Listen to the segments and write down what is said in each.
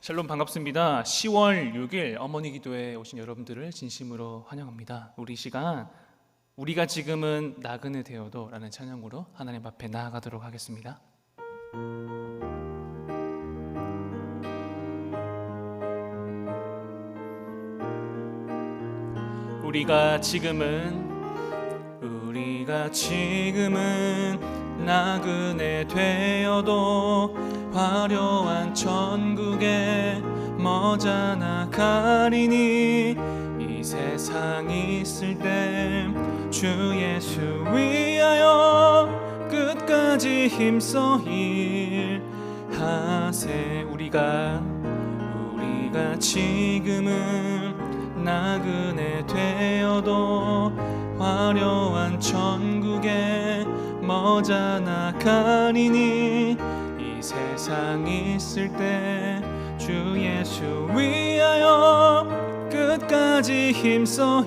샬롬 반갑습니다. 10월 6일 어머니 기도에 오신 여러분들을 진심으로 환영합니다. 우리 시간 우리가 지금은 나그네 되어도 라는 찬양으로 하나님 앞에 나아가도록 하겠습니다. 우리가 지금은 나그네 되어도 화려한 천국에 머자나 가리니 이 세상 있을 때 주 예수 위하여 끝까지 힘써 일하세. 우리가 지금은 나그네 되어도 화려한 천국에 머자나 가리니 이 세상 있을 때 주 예수 위하여 끝까지 힘써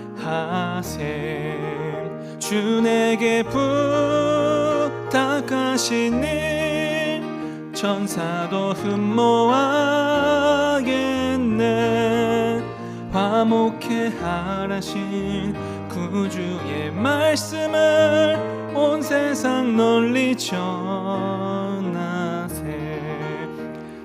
일하세. 주 내게 부탁하신 일 천사도 흠모하겠네. 화목해 하라신 구주의 말씀을 온 세상 널리 전하세.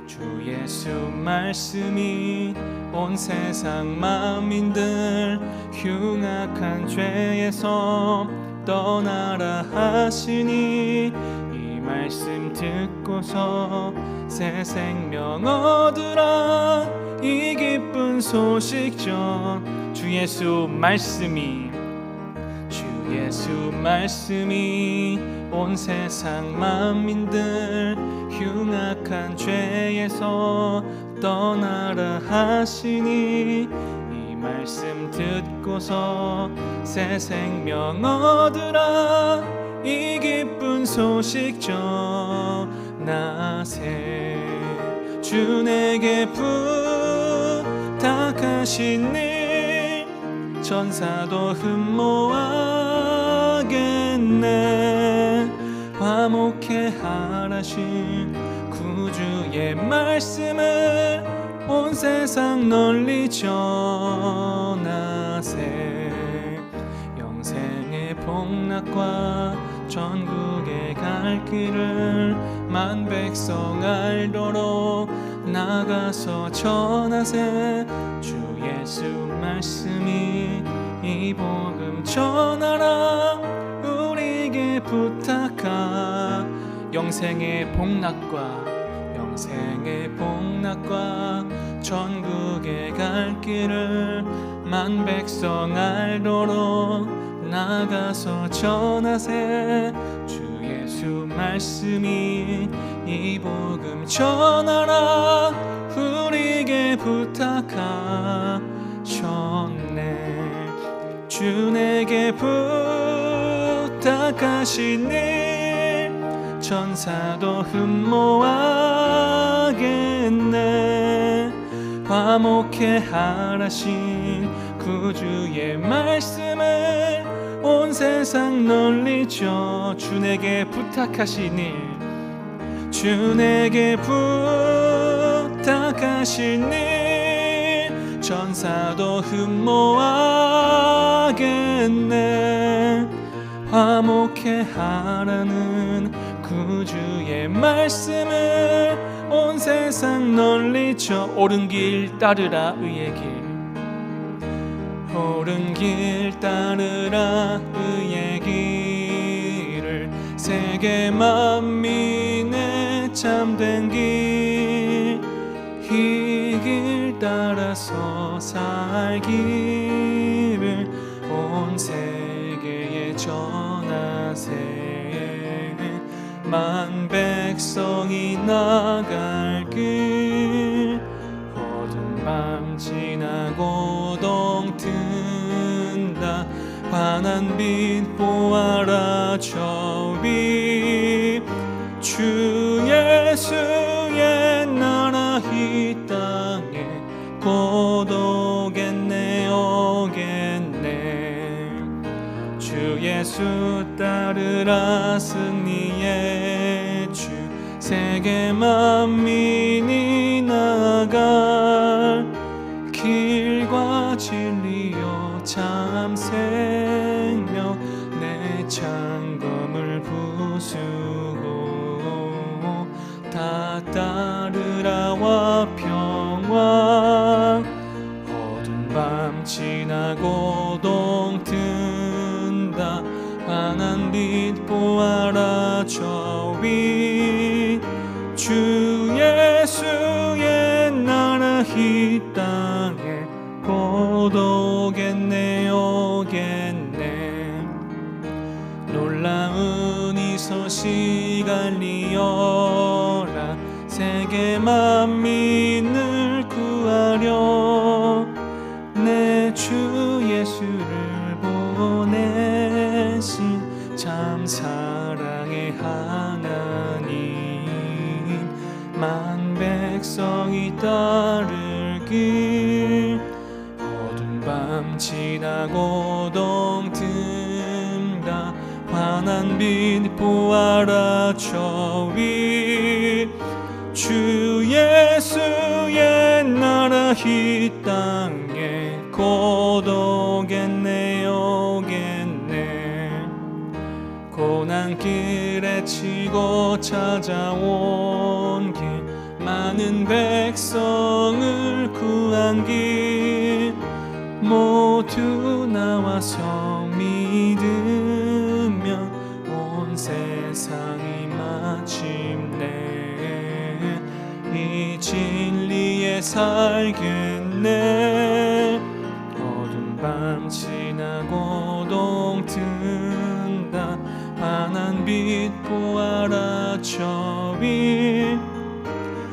주 예수 말씀이 온 세상 만민들 흉악한 죄에서 떠나라 하시니 이 말씀 듣고서 새 생명 얻으라. 이 기쁜 소식 전 주 예수 말씀이 온 세상 만민들 흉악한 죄에서 떠나라 하시니 이 말씀 듣고서 새 생명 얻으라. 이 기쁜 소식 전하세. 주 내게 부탁하신 일 천사도 흠모하겠네. 화목해 하라신 구주의 말씀을 온 세상 널리 전하세. 영생의 복락과 전국에 갈 길을 만 백성 알도록 나가서 전하세. 주 예수 말씀이 이 복음 전하라. 우리에게 부탁하. 영생의 복락과 전국에 갈 길을 만 백성 알도록 나가서 전하세. 주 예수 말씀이 이 복음 전하라. 우리에게 부탁하셨네. 주 내게 부탁하신 일 천사도 흠모하겠네. 화목해 하라신 구주의 말씀을 온 세상 널리 주 내게 부탁하신 일 천사도 흠모하겠네. 화목해 하라는 구주의 말씀을 온 세상 널리 옳은 길 따르라. 의의 길 옳은 길 따르라. 의의 길을 세계 만민의 참된 길 이 길 따라서 살기를 온 세계에 전하세. 만 백성이 나갈 길 어두운 밤 지나고 동튼다. 환한 빛 보아라. 저 빛 주 예수의 나라 이 땅에 곧 오겠네. 주 예수 따르라. 승리의 주 세계 만민이 나와 평화. 어두운 밤 지나고 동튼다. 환한 빛 보아라 저 위. 주 예수의 나라 이 땅에 곧 오겠네 오겠네. 놀라운 이 소식 알리어라. 세계 만민을 구하려 내 주 예수를 보내신 참 사랑의 하나님. 만 백성이 따를 길. 어두운 밤 지나고 동튼다. 환한 빛 보아라 저 위. 주 예수의 나라 이 땅에 곧 오겠네 오겠네. 고난길에 치고 찾아온 길. 많은 백성을 구한 길. 모두 나와서 믿으면 온 세상이 마침내 이 진리에 살겠네. 어두운 밤 지나고 동튼다. 환한 빛 보아라 저 위.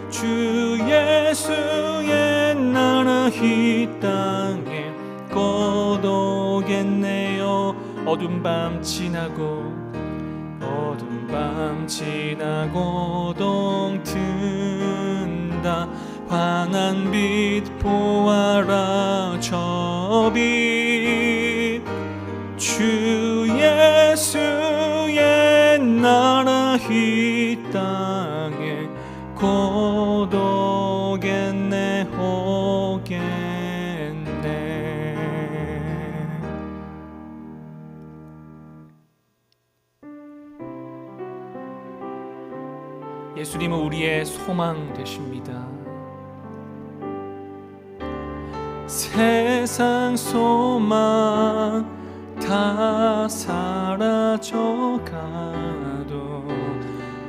주 예수의 나라 이 땅에 곧 오겠네요. 어두운 밤 지나고 동튼다. 환한 빛 보아라 저 빛. 주 예수의 나라 이 땅에 곧 오겠네 오겠네. 예수님은 우리의 소망 되십니다. 세상 소망 다 사라져가도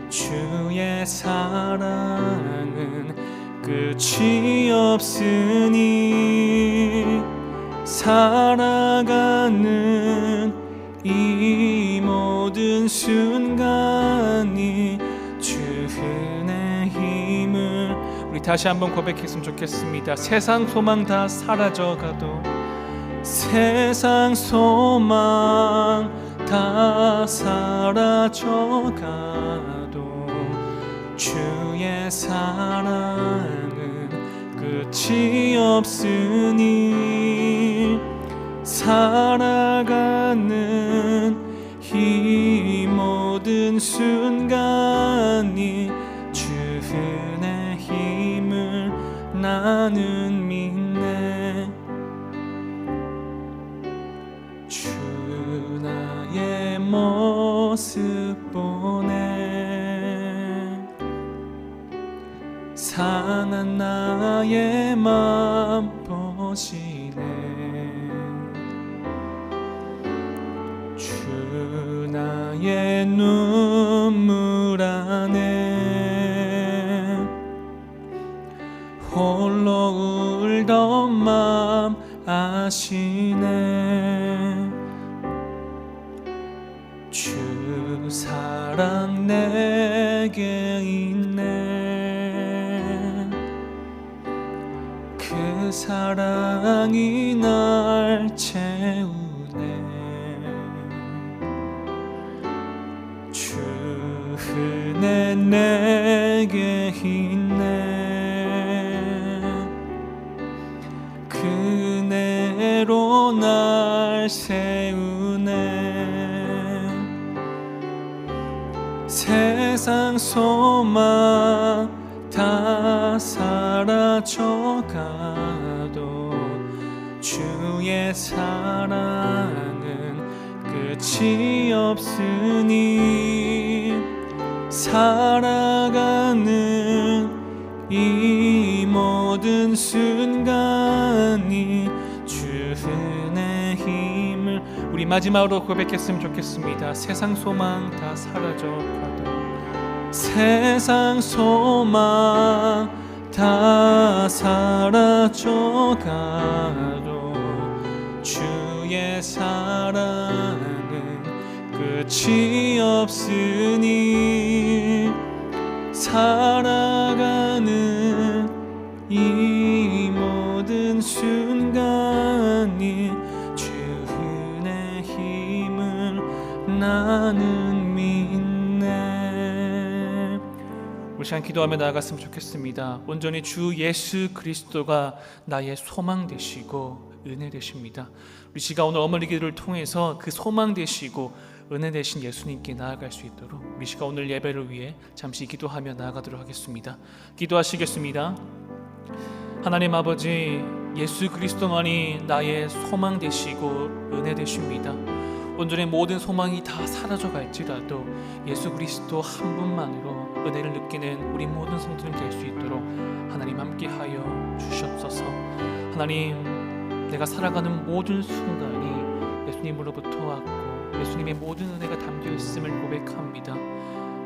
주의 사랑은 끝이 없으니. 살아가는 이 모든 순간이 주 은혜의 힘을. 우리 다시 한번 고백했으면 좋겠습니다. 세상 소망 다 사라져가도, 세상 소망 다 사라져가도 주의 사랑은 끝이 없으니. 살아가는 이 모든 순간이 주 은혜의 힘을 나는 믿네. 주 나의 모습 보네. 상한 나의 맘 보시네. 주 나의 눈물 안에 홀로 울던 맘 아시네. 주 사랑 내게 있네. 그 사랑이 날 채우네. 주 은혜 내게 있네. 그 은혜로 날 세우네. 세상 소망 다 사라져가도 주의 사랑은 끝이 없으니. 살아가는 이 모든 순간이 주 은혜의 힘을 우리 마지막으로 고백했으면 좋겠습니다. 세상 소망 다 사라져가도 세상 소망 다 사라져가도 주의 사랑은 끝이 없으니 살아가는 이 모든 순간이 주 은혜의 힘을 나는 믿네. 우리 시간 기도하며 나아갔으면 좋겠습니다. 온전히 주 예수 그리스도가 나의 소망 되시고 은혜 되십니다. 우리 시간 오늘 어머니 기도를 통해서 그 소망 되시고 은혜 되신 예수님께 나아갈 수 있도록 우리 시간 오늘 예배를 위해 잠시 기도하며 나아가도록 하겠습니다. 기도하시겠습니다. 하나님 아버지, 예수 그리스도만이 나의 소망 되시고 은혜 되십니다. 온전히 모든 소망이 다 사라져 갈지라도 예수 그리스도 한 분만으로 은혜를 느끼는 우리 모든 성도들 될 수 있도록 하나님 함께하여 주시옵소서. 하나님, 내가 살아가는 모든 순간이 예수님으로부터 왔고 예수님의 모든 은혜가 담겨 있음을 고백합니다.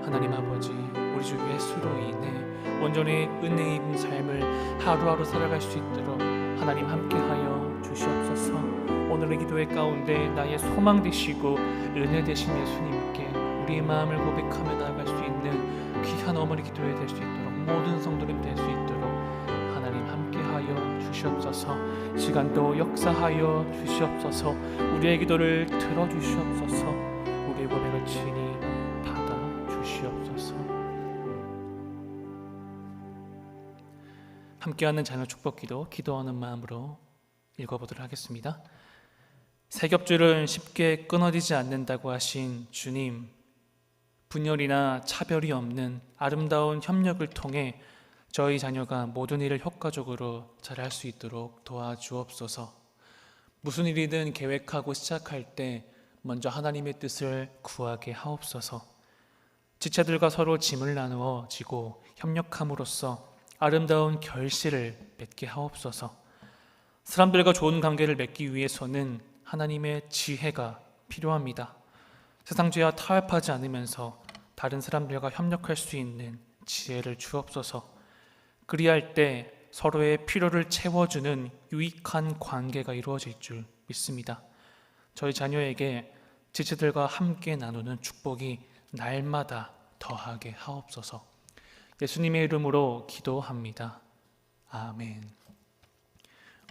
하나님 아버지, 우리 주 예수로 인해 온전히 은혜 입은 삶을 하루하루 살아갈 수 있도록 하나님 함께하여 주시옵소서. 오늘의 기도의 가운데 나의 소망 되시고 은혜 되신 예수님께 우리의 마음을 고백하며 나아갈 수 있는 귀한 어머니 기도회 될 수 있도록 모든 성도님 될 수 있도록 하나님 함께하여 주시옵소서. 시간도 역사하여 주시옵소서. 우리의 기도를 들어주시옵소서. 우리의 고백을 친히 받아 주시옵소서. 함께하는 자녀 축복기도 기도하는 마음으로 읽어보도록 하겠습니다. 새 겹줄은 쉽게 끊어지지 않는다고 하신 주님, 분열이나 차별이 없는 아름다운 협력을 통해 저희 자녀가 모든 일을 효과적으로 잘할 수 있도록 도와주옵소서. 무슨 일이든 계획하고 시작할 때 먼저 하나님의 뜻을 구하게 하옵소서. 지체들과 서로 짐을 나누어 지고 협력함으로써 아름다운 결실을 맺게 하옵소서. 사람들과 좋은 관계를 맺기 위해서는 하나님의 지혜가 필요합니다. 세상 죄와 타협하지 않으면서 다른 사람들과 협력할 수 있는 지혜를 주옵소서. 그리할 때 서로의 필요를 채워주는 유익한 관계가 이루어질 줄 믿습니다. 저희 자녀에게 지체들과 함께 나누는 축복이 날마다 더하게 하옵소서. 예수님의 이름으로 기도합니다. 아멘.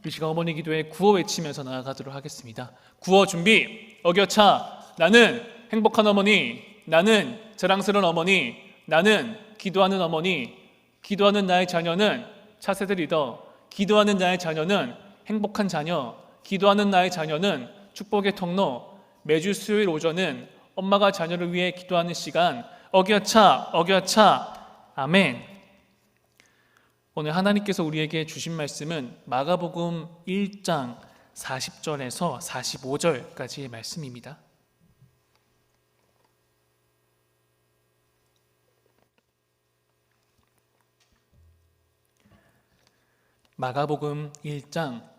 우리 시간 어머니 기도에 구호 외치면서 나아가도록 하겠습니다. 구호 준비. 어겨차. 나는 행복한 어머니, 나는 자랑스러운 어머니, 나는 기도하는 어머니, 기도하는 나의 자녀는 차세대 리더, 기도하는 나의 자녀는 행복한 자녀, 기도하는 나의 자녀는 축복의 통로. 매주 수요일 오전은 엄마가 자녀를 위해 기도하는 시간. 어겨차, 어겨차. 아멘. 오늘 하나님께서 우리에게 주신 말씀은 마가복음 1장 40절에서 45절까지의 말씀입니다. 마가복음 1장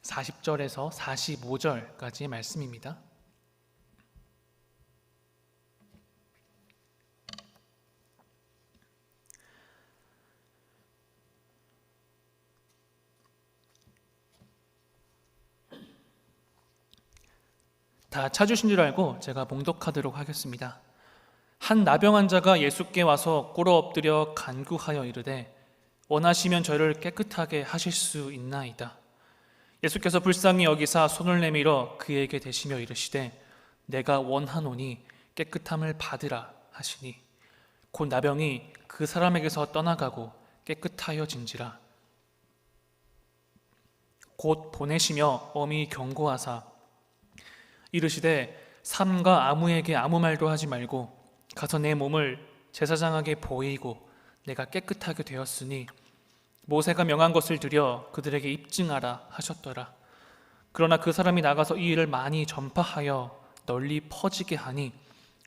40절에서 45절까지의 말씀입니다. 다 찾으신 줄 알고 제가 봉독하도록 하겠습니다. 한 나병 환자가 예수께 와서 꿇어 엎드려 간구하여 이르되 원하시면 저를 깨끗하게 하실 수 있나이다. 예수께서 불쌍히 여기사 손을 내밀어 그에게 대시며 이르시되 내가 원하노니 깨끗함을 받으라 하시니 곧 나병이 그 사람에게서 떠나가고 깨끗하여진지라. 곧 보내시며 엄히 경고하사 이르시되 삼가 아무에게 아무 말도 하지 말고 가서 내 몸을 제사장에게 보이고 내가 깨끗하게 되었으니 모세가 명한 것을 드려 그들에게 입증하라 하셨더라. 그러나 그 사람이 나가서 이 일을 많이 전파하여 널리 퍼지게 하니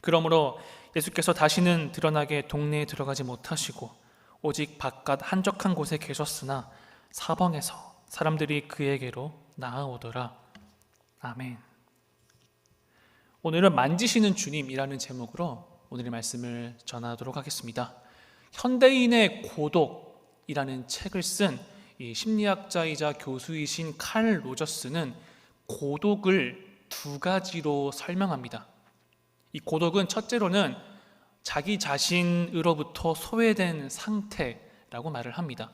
그러므로 예수께서 다시는 드러나게 동네에 들어가지 못하시고 오직 바깥 한적한 곳에 계셨으나 사방에서 사람들이 그에게로 나아오더라. 아멘. 오늘은 만지시는 주님이라는 제목으로 오늘의 말씀을 전하도록 하겠습니다. 현대인의 고독이라는 책을 쓴 이 심리학자이자 교수이신 칼 로저스는 고독을 두 가지로 설명합니다. 이 고독은 첫째로는 자기 자신으로부터 소외된 상태라고 말을 합니다.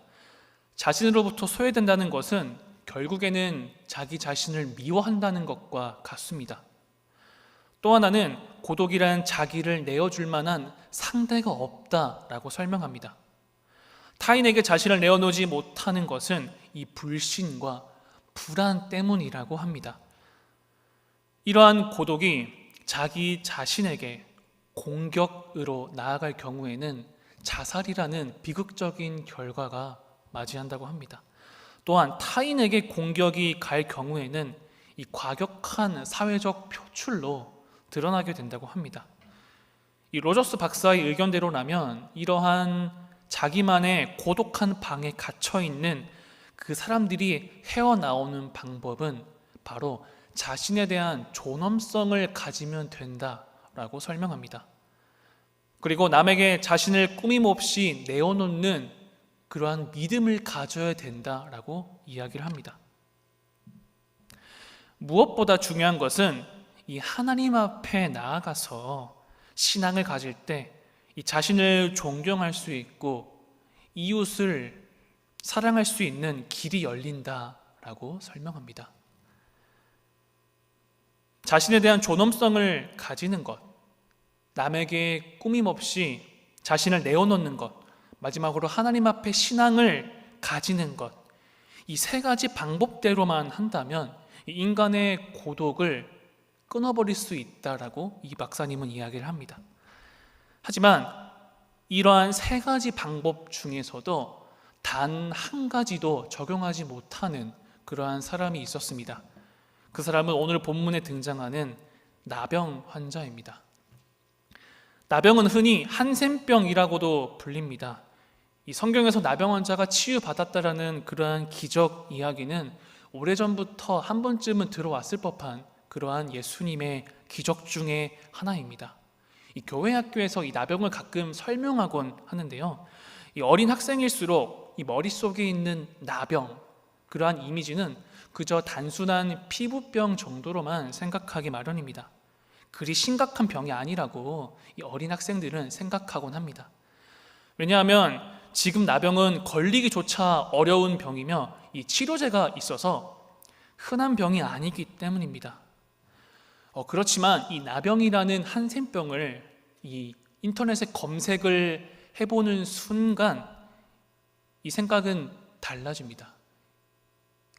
자신으로부터 소외된다는 것은 결국에는 자기 자신을 미워한다는 것과 같습니다. 또 하나는 고독이란 자기를 내어줄 만한 상대가 없다라고 설명합니다. 타인에게 자신을 내어놓지 못하는 것은 이 불신과 불안 때문이라고 합니다. 이러한 고독이 자기 자신에게 공격으로 나아갈 경우에는 자살이라는 비극적인 결과가 맞이한다고 합니다. 또한 타인에게 공격이 갈 경우에는 이 과격한 사회적 표출로 드러나게 된다고 합니다. 이 로저스 박사의 의견대로라면 이러한 자기만의 고독한 방에 갇혀 있는 그 사람들이 헤어나오는 방법은 바로 자신에 대한 존엄성을 가지면 된다라고 설명합니다. 그리고 남에게 자신을 꾸밈없이 내어놓는 그러한 믿음을 가져야 된다라고 이야기를 합니다. 무엇보다 중요한 것은 이 하나님 앞에 나아가서 신앙을 가질 때 이 자신을 존경할 수 있고 이웃을 사랑할 수 있는 길이 열린다라고 설명합니다. 자신에 대한 존엄성을 가지는 것, 남에게 꾸밈없이 자신을 내어놓는 것, 마지막으로 하나님 앞에 신앙을 가지는 것, 이 세 가지 방법대로만 한다면 인간의 고독을 끊어버릴 수 있다라고 이 박사님은 이야기를 합니다. 하지만 이러한 세 가지 방법 중에서도 단 한 가지도 적용하지 못하는 그러한 사람이 있었습니다. 그 사람은 오늘 본문에 등장하는 나병 환자입니다. 나병은 흔히 한센병이라고도 불립니다. 이 성경에서 나병 환자가 치유받았다라는 그러한 기적 이야기는 오래전부터 한 번쯤은 들어왔을 법한 그러한 예수님의 기적 중에 하나입니다. 이 교회 학교에서 이 나병을 가끔 설명하곤 하는데요. 이 어린 학생일수록 이 머릿속에 있는 나병, 그러한 이미지는 그저 단순한 피부병 정도로만 생각하기 마련입니다. 그리 심각한 병이 아니라고 이 어린 학생들은 생각하곤 합니다. 왜냐하면 지금 나병은 걸리기조차 어려운 병이며 이 치료제가 있어서 흔한 병이 아니기 때문입니다. 그렇지만 이 나병이라는 한센병을 이 인터넷에 검색을 해보는 순간 이 생각은 달라집니다.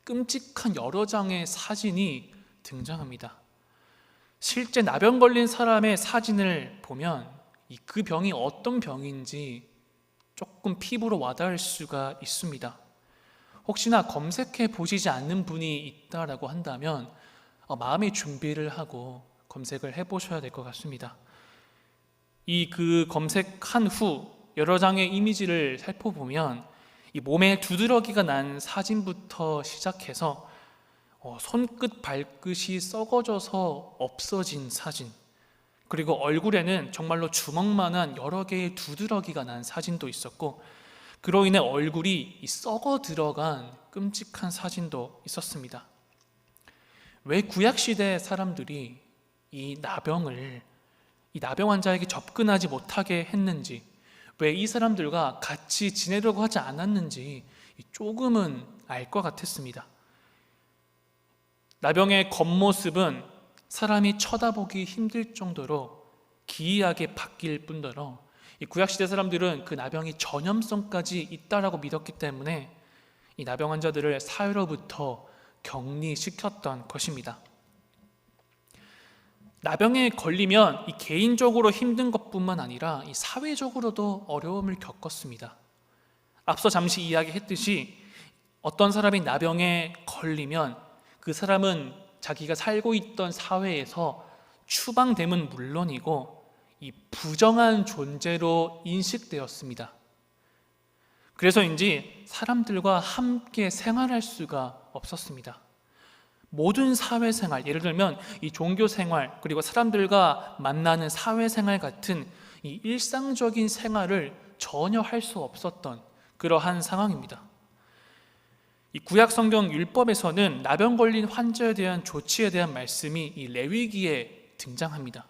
끔찍한 여러 장의 사진이 등장합니다. 실제 나병 걸린 사람의 사진을 보면 그 병이 어떤 병인지 조금 피부로 와닿을 수가 있습니다. 혹시나 검색해 보시지 않는 분이 있다라고 한다면 마음의 준비를 하고 검색을 해보셔야 될 것 같습니다. 그 검색한 후 여러 장의 이미지를 살펴보면 이 몸에 두드러기가 난 사진부터 시작해서 손끝 발끝이 썩어져서 없어진 사진, 그리고 얼굴에는 정말로 주먹만한 여러 개의 두드러기가 난 사진도 있었고, 그로 인해 얼굴이 썩어 들어간 끔찍한 사진도 있었습니다. 왜 구약시대 사람들이 이 나병 환자에게 접근하지 못하게 했는지, 왜 이 사람들과 같이 지내려고 하지 않았는지 조금은 알 것 같았습니다. 나병의 겉모습은 사람이 쳐다보기 힘들 정도로 기이하게 바뀔 뿐더러 이 구약시대 사람들은 그 나병이 전염성까지 있다라고 믿었기 때문에 이 나병 환자들을 사회로부터 격리시켰던 것입니다. 나병에 걸리면 이 개인적으로 힘든 것뿐만 아니라 이 사회적으로도 어려움을 겪었습니다. 앞서 잠시 이야기했듯이 어떤 사람이 나병에 걸리면 그 사람은 자기가 살고 있던 사회에서 추방됨은 물론이고 이 부정한 존재로 인식되었습니다. 그래서인지 사람들과 함께 생활할 수가 없었습니다. 모든 사회생활, 예를 들면 이 종교생활, 그리고 사람들과 만나는 사회생활 같은 이 일상적인 생활을 전혀 할 수 없었던 그러한 상황입니다. 이 구약 성경 율법에서는 나병 걸린 환자에 대한 조치에 대한 말씀이 이 레위기에 등장합니다.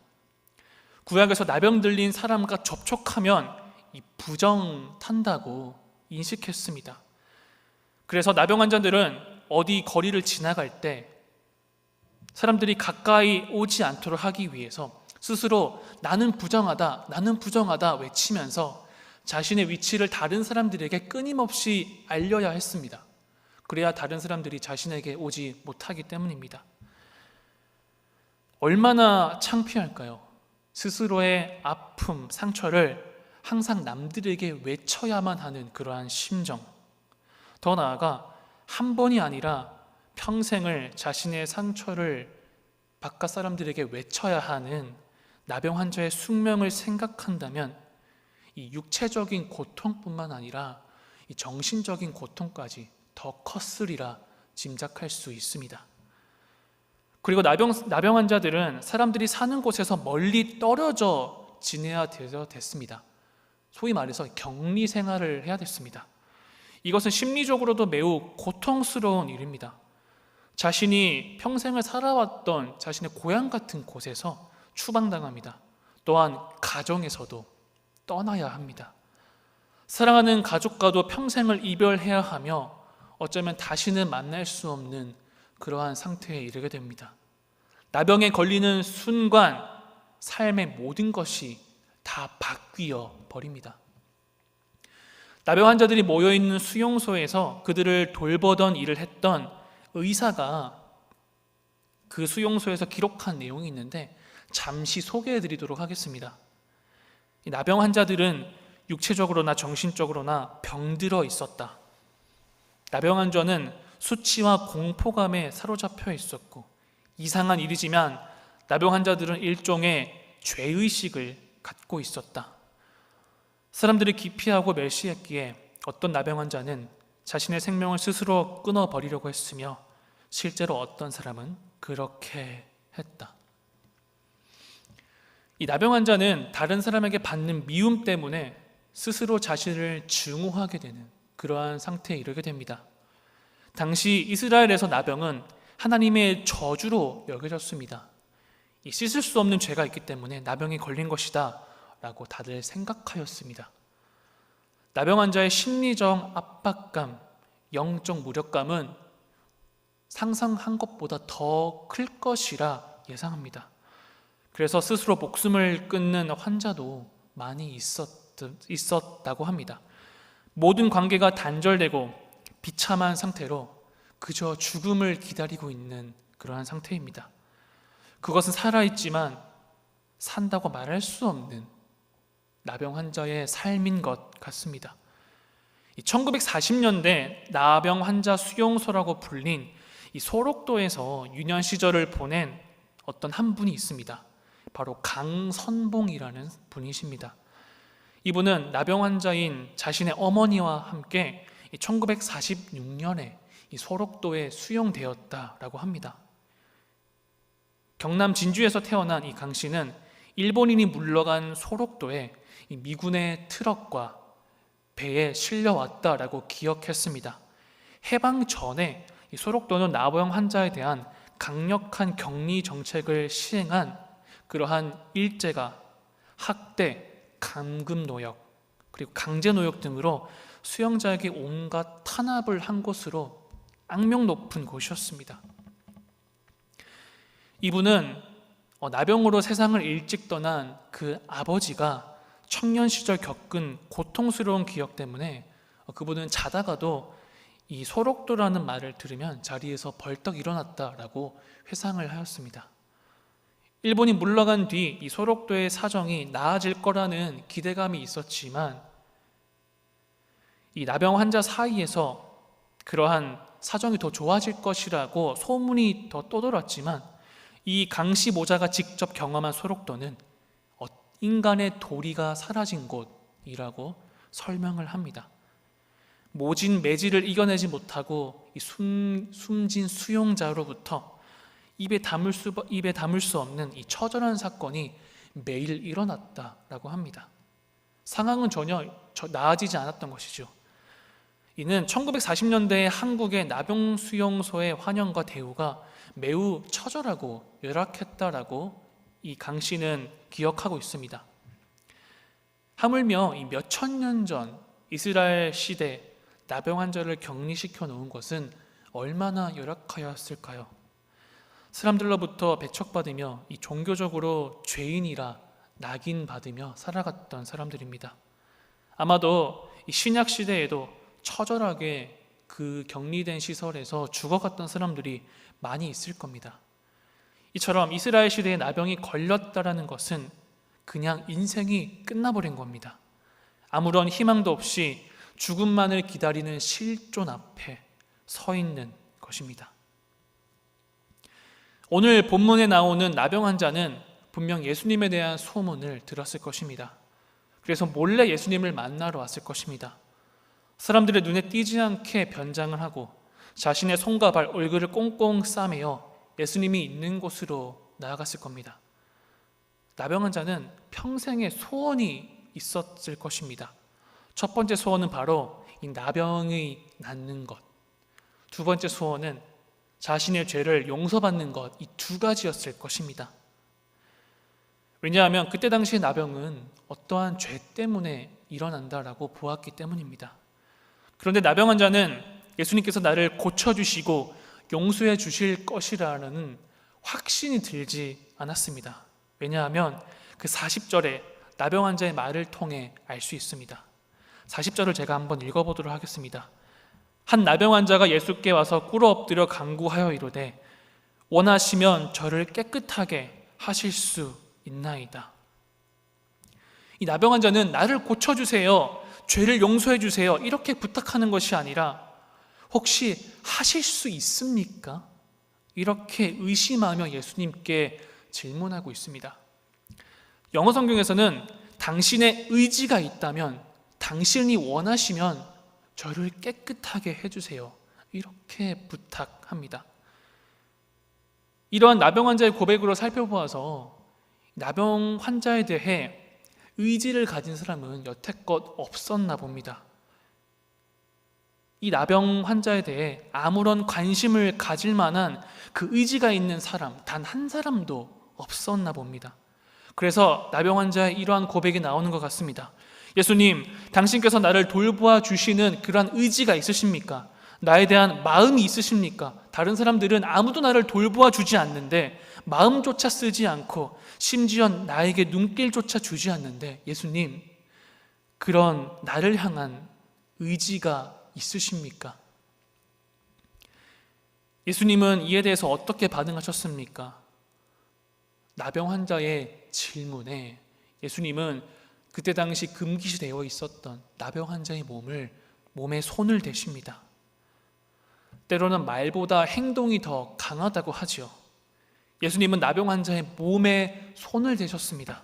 구약에서 나병 들린 사람과 접촉하면 이 부정 탄다고 인식했습니다. 그래서 나병 환자들은 어디 거리를 지나갈 때 사람들이 가까이 오지 않도록 하기 위해서 스스로 나는 부정하다 외치면서 자신의 위치를 다른 사람들에게 끊임없이 알려야 했습니다. 그래야 다른 사람들이 자신에게 오지 못하기 때문입니다. 얼마나 창피할까요? 스스로의 아픔, 상처를 항상 남들에게 외쳐야만 하는 그러한 심정. 더 나아가 한 번이 아니라 평생을 자신의 상처를 바깥 사람들에게 외쳐야 하는 나병 환자의 숙명을 생각한다면 이 육체적인 고통뿐만 아니라 이 정신적인 고통까지 더 컸으리라 짐작할 수 있습니다. 그리고 나병 환자들은 사람들이 사는 곳에서 멀리 떨어져 지내야 됐습니다. 소위 말해서 격리 생활을 해야 됐습니다. 이것은 심리적으로도 매우 고통스러운 일입니다. 자신이 평생을 살아왔던 자신의 고향 같은 곳에서 추방당합니다. 또한 가정에서도 떠나야 합니다. 사랑하는 가족과도 평생을 이별해야 하며 어쩌면 다시는 만날 수 없는 그러한 상태에 이르게 됩니다. 나병에 걸리는 순간 삶의 모든 것이 다 바뀌어 버립니다. 나병 환자들이 모여있는 수용소에서 그들을 돌보던 일을 했던 의사가 그 수용소에서 기록한 내용이 있는데 잠시 소개해 드리도록 하겠습니다. 이 나병 환자들은 육체적으로나 정신적으로나 병들어 있었다. 나병 환자는 수치와 공포감에 사로잡혀 있었고 이상한 일이지만 나병 환자들은 일종의 죄의식을 갖고 있었다. 사람들이 기피하고 멸시했기에 어떤 나병 환자는 자신의 생명을 스스로 끊어버리려고 했으며 실제로 어떤 사람은 그렇게 했다. 이 나병 환자는 다른 사람에게 받는 미움 때문에 스스로 자신을 증오하게 되는 그러한 상태에 이르게 됩니다. 당시 이스라엘에서 나병은 하나님의 저주로 여겨졌습니다. 이 씻을 수 없는 죄가 있기 때문에 나병이 걸린 것이다 라고 다들 생각하였습니다. 나병 환자의 심리적 압박감, 영적 무력감은 상상한 것보다 더 클 것이라 예상합니다. 그래서 스스로 목숨을 끊는 환자도 많이 있었다고 합니다. 모든 관계가 단절되고 비참한 상태로 그저 죽음을 기다리고 있는 그러한 상태입니다. 그것은 살아있지만 산다고 말할 수 없는 나병 환자의 삶인 것 같습니다. 1940년대 나병 환자 수용소라고 불린 이 소록도에서 유년 시절을 보낸 어떤 한 분이 있습니다. 바로 강선봉이라는 분이십니다. 이분은 나병 환자인 자신의 어머니와 함께 1946년에 이 소록도에 수용되었다라고 합니다. 경남 진주에서 태어난 이 강 씨는 일본인이 물러간 소록도에 이 미군의 트럭과 배에 실려왔다라고 기억했습니다. 해방 전에 이 소록도는 나병 환자에 대한 강력한 격리 정책을 시행한 그러한 일제가 학대, 감금노역, 그리고 강제노역 등으로 수용자에게 온갖 탄압을 한 곳으로 악명 높은 곳이었습니다. 이분은 나병으로 세상을 일찍 떠난 그 아버지가 청년 시절 겪은 고통스러운 기억 때문에 그분은 자다가도 이 소록도라는 말을 들으면 자리에서 벌떡 일어났다라고 회상을 하였습니다. 일본이 물러간 뒤 이 소록도의 사정이 나아질 거라는 기대감이 있었지만 이 나병 환자 사이에서 그러한 사정이 더 좋아질 것이라고 소문이 더 떠돌았지만 이 강씨 모자가 직접 경험한 소록도는 인간의 도리가 사라진 곳이라고 설명을 합니다. 모진 매질을 이겨내지 못하고 이 숨진 수용자로부터 입에 담을 수 없는 이 처절한 사건이 매일 일어났다라고 합니다. 상황은 전혀 나아지지 않았던 것이죠. 이는 1940년대의 한국의 나병 수용소의 환영과 대우가 매우 처절하고 열악했다라고 이 강 씨는 기억하고 있습니다. 하물며 이 몇천 년 전 이스라엘 시대 나병 환자를 격리시켜 놓은 것은 얼마나 열악하였을까요? 사람들로부터 배척받으며 이 종교적으로 죄인이라 낙인받으며 살아갔던 사람들입니다. 아마도 이 신약 시대에도 처절하게 그 격리된 시설에서 죽어갔던 사람들이 많이 있을 겁니다. 이처럼 이스라엘 시대에 나병이 걸렸다라는 것은 그냥 인생이 끝나버린 겁니다. 아무런 희망도 없이 죽음만을 기다리는 실존 앞에 서 있는 것입니다. 오늘 본문에 나오는 나병 환자는 분명 예수님에 대한 소문을 들었을 것입니다. 그래서 몰래 예수님을 만나러 왔을 것입니다. 사람들의 눈에 띄지 않게 변장을 하고 자신의 손과 발, 얼굴을 꽁꽁 싸매어 예수님이 있는 곳으로 나아갔을 겁니다. 나병 환자는 평생의 소원이 있었을 것입니다. 첫 번째 소원은 바로 이 나병이 낫는 것, 두 번째 소원은 자신의 죄를 용서받는 것, 이 두 가지였을 것입니다. 왜냐하면 그때 당시의 나병은 어떠한 죄 때문에 일어난다라고 보았기 때문입니다. 그런데 나병 환자는 예수님께서 나를 고쳐주시고 용서해 주실 것이라는 확신이 들지 않았습니다. 왜냐하면 그 40절에 나병 환자의 말을 통해 알 수 있습니다. 40절을 제가 한번 읽어보도록 하겠습니다. 한 나병 환자가 예수께 와서 꿇어 엎드려 간구하여 이르되 원하시면 저를 깨끗하게 하실 수 있나이다. 이 나병 환자는 나를 고쳐주세요, 죄를 용서해 주세요 이렇게 부탁하는 것이 아니라 혹시 하실 수 있습니까? 이렇게 의심하며 예수님께 질문하고 있습니다. 영어 성경에서는 당신의 의지가 있다면, 당신이 원하시면 저를 깨끗하게 해주세요 이렇게 부탁합니다. 이러한 나병 환자의 고백으로 살펴보아서 나병 환자에 대해 의지를 가진 사람은 여태껏 없었나 봅니다. 이 나병 환자에 대해 아무런 관심을 가질 만한 그 의지가 있는 사람 단 한 사람도 없었나 봅니다. 그래서 나병 환자의 이러한 고백이 나오는 것 같습니다. 예수님, 당신께서 나를 돌보아 주시는 그러한 의지가 있으십니까? 나에 대한 마음이 있으십니까? 다른 사람들은 아무도 나를 돌보아 주지 않는데, 마음조차 쓰지 않고 심지어 나에게 눈길조차 주지 않는데, 예수님, 그런 나를 향한 의지가 있으십니까? 예수님은 이에 대해서 어떻게 반응하셨습니까? 나병 환자의 질문에 예수님은 그때 당시 금기시되어 있었던 나병 환자의 몸에 손을 대십니다. 때로는 말보다 행동이 더 강하다고 하죠. 예수님은 나병 환자의 몸에 손을 대셨습니다.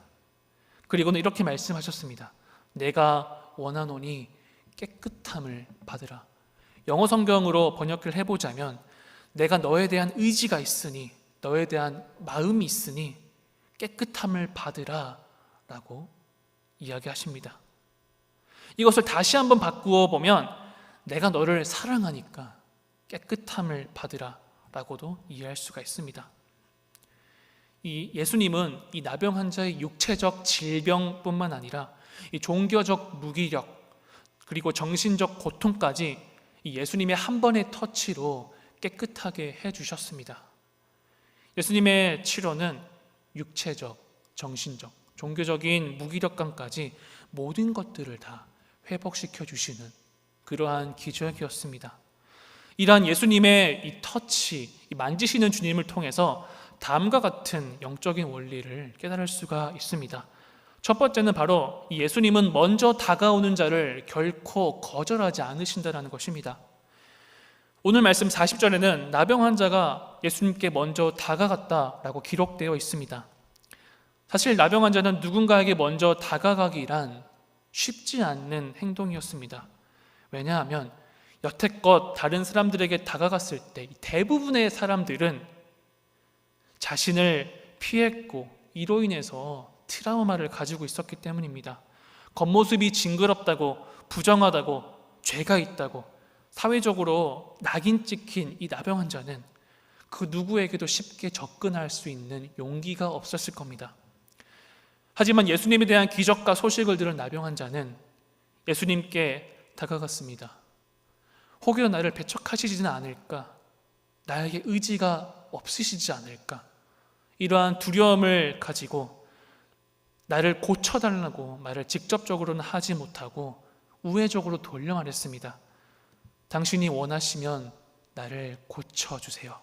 그리고는 이렇게 말씀하셨습니다. 내가 원하노니 깨끗함을 받으라. 영어 성경으로 번역을 해보자면 내가 너에 대한 의지가 있으니, 너에 대한 마음이 있으니 깨끗함을 받으라 라고 이야기하십니다. 이것을 다시 한번 바꾸어 보면 내가 너를 사랑하니까 깨끗함을 받으라 라고도 이해할 수가 있습니다. 이 예수님은 이 나병 환자의 육체적 질병뿐만 아니라 이 종교적 무기력 그리고 정신적 고통까지 이 예수님의 한 번의 터치로 깨끗하게 해주셨습니다. 예수님의 치료는 육체적, 정신적, 종교적인 무기력감까지 모든 것들을 다 회복시켜 주시는 그러한 기적이었습니다. 이러한 예수님의 이 터치, 이 만지시는 주님을 통해서 다음과 같은 영적인 원리를 깨달을 수가 있습니다. 첫 번째는 바로 이 예수님은 먼저 다가오는 자를 결코 거절하지 않으신다는 것입니다. 오늘 말씀 40절에는 나병 환자가 예수님께 먼저 다가갔다라고 기록되어 있습니다. 사실 나병 환자는 누군가에게 먼저 다가가기란 쉽지 않는 행동이었습니다. 왜냐하면 여태껏 다른 사람들에게 다가갔을 때 대부분의 사람들은 자신을 피했고 이로 인해서 트라우마를 가지고 있었기 때문입니다. 겉모습이 징그럽다고, 부정하다고, 죄가 있다고 사회적으로 낙인 찍힌 이 나병 환자는 그 누구에게도 쉽게 접근할 수 있는 용기가 없었을 겁니다. 하지만 예수님에 대한 기적과 소식을 들은 나병 환자는 예수님께 다가갔습니다. 혹여 나를 배척하시지는 않을까? 나에게 의지가 없으시지 않을까? 이러한 두려움을 가지고 나를 고쳐달라고 말을 직접적으로는 하지 못하고 우회적으로 돌려 말했습니다. 당신이 원하시면 나를 고쳐주세요.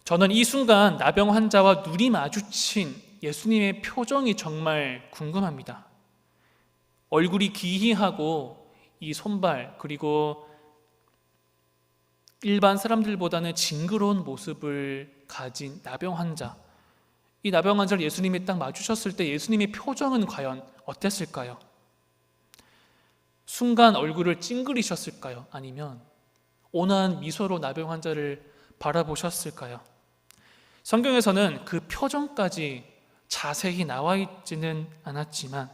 저는 이 순간 나병 환자와 눈이 마주친 예수님의 표정이 정말 궁금합니다. 얼굴이 기이하고 이 손발 그리고 일반 사람들보다는 징그러운 모습을 가진 나병 환자, 이 나병 환자를 예수님이 딱 마주쳤을 때 예수님의 표정은 과연 어땠을까요? 순간 얼굴을 찡그리셨을까요? 아니면 온화한 미소로 나병 환자를 바라보셨을까요? 성경에서는 그 표정까지 자세히 나와 있지는 않았지만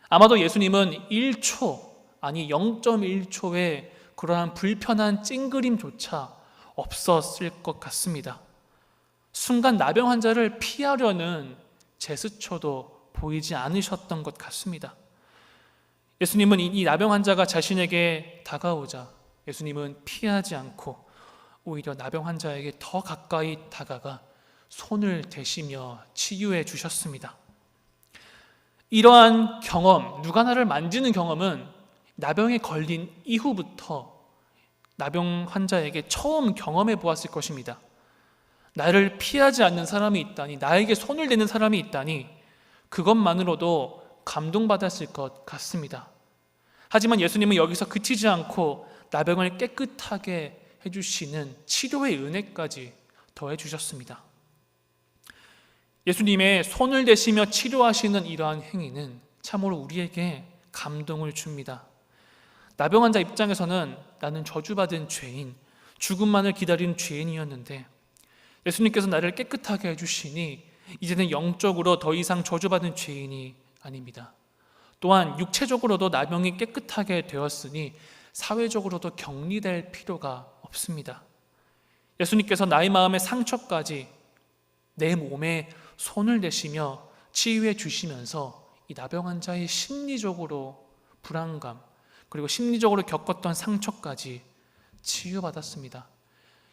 아마도 예수님은 1초, 아니 0.1초의 그러한 불편한 찡그림조차 없었을 것 같습니다. 순간 나병 환자를 피하려는 제스처도 보이지 않으셨던 것 같습니다. 예수님은 이 나병 환자가 자신에게 다가오자 예수님은 피하지 않고 오히려 나병 환자에게 더 가까이 다가가 손을 대시며 치유해 주셨습니다. 이러한 경험, 누가 나를 만지는 경험은 나병에 걸린 이후부터 나병 환자에게 처음 경험해 보았을 것입니다. 나를 피하지 않는 사람이 있다니, 나에게 손을 대는 사람이 있다니 그것만으로도 감동받았을 것 같습니다. 하지만 예수님은 여기서 그치지 않고 나병을 깨끗하게 해주시는 치료의 은혜까지 더해 주셨습니다. 예수님의 손을 대시며 치료하시는 이러한 행위는 참으로 우리에게 감동을 줍니다. 나병 환자 입장에서는 나는 저주받은 죄인, 죽음만을 기다리는 죄인이었는데 예수님께서 나를 깨끗하게 해주시니 이제는 영적으로 더 이상 저주받은 죄인이 아닙니다. 또한 육체적으로도 나병이 깨끗하게 되었으니 사회적으로도 격리될 필요가 없습니다. 예수님께서 나의 마음의 상처까지 내 몸에 손을 대시며 치유해 주시면서 이 나병 환자의 심리적으로 불안감 그리고 심리적으로 겪었던 상처까지 치유받았습니다.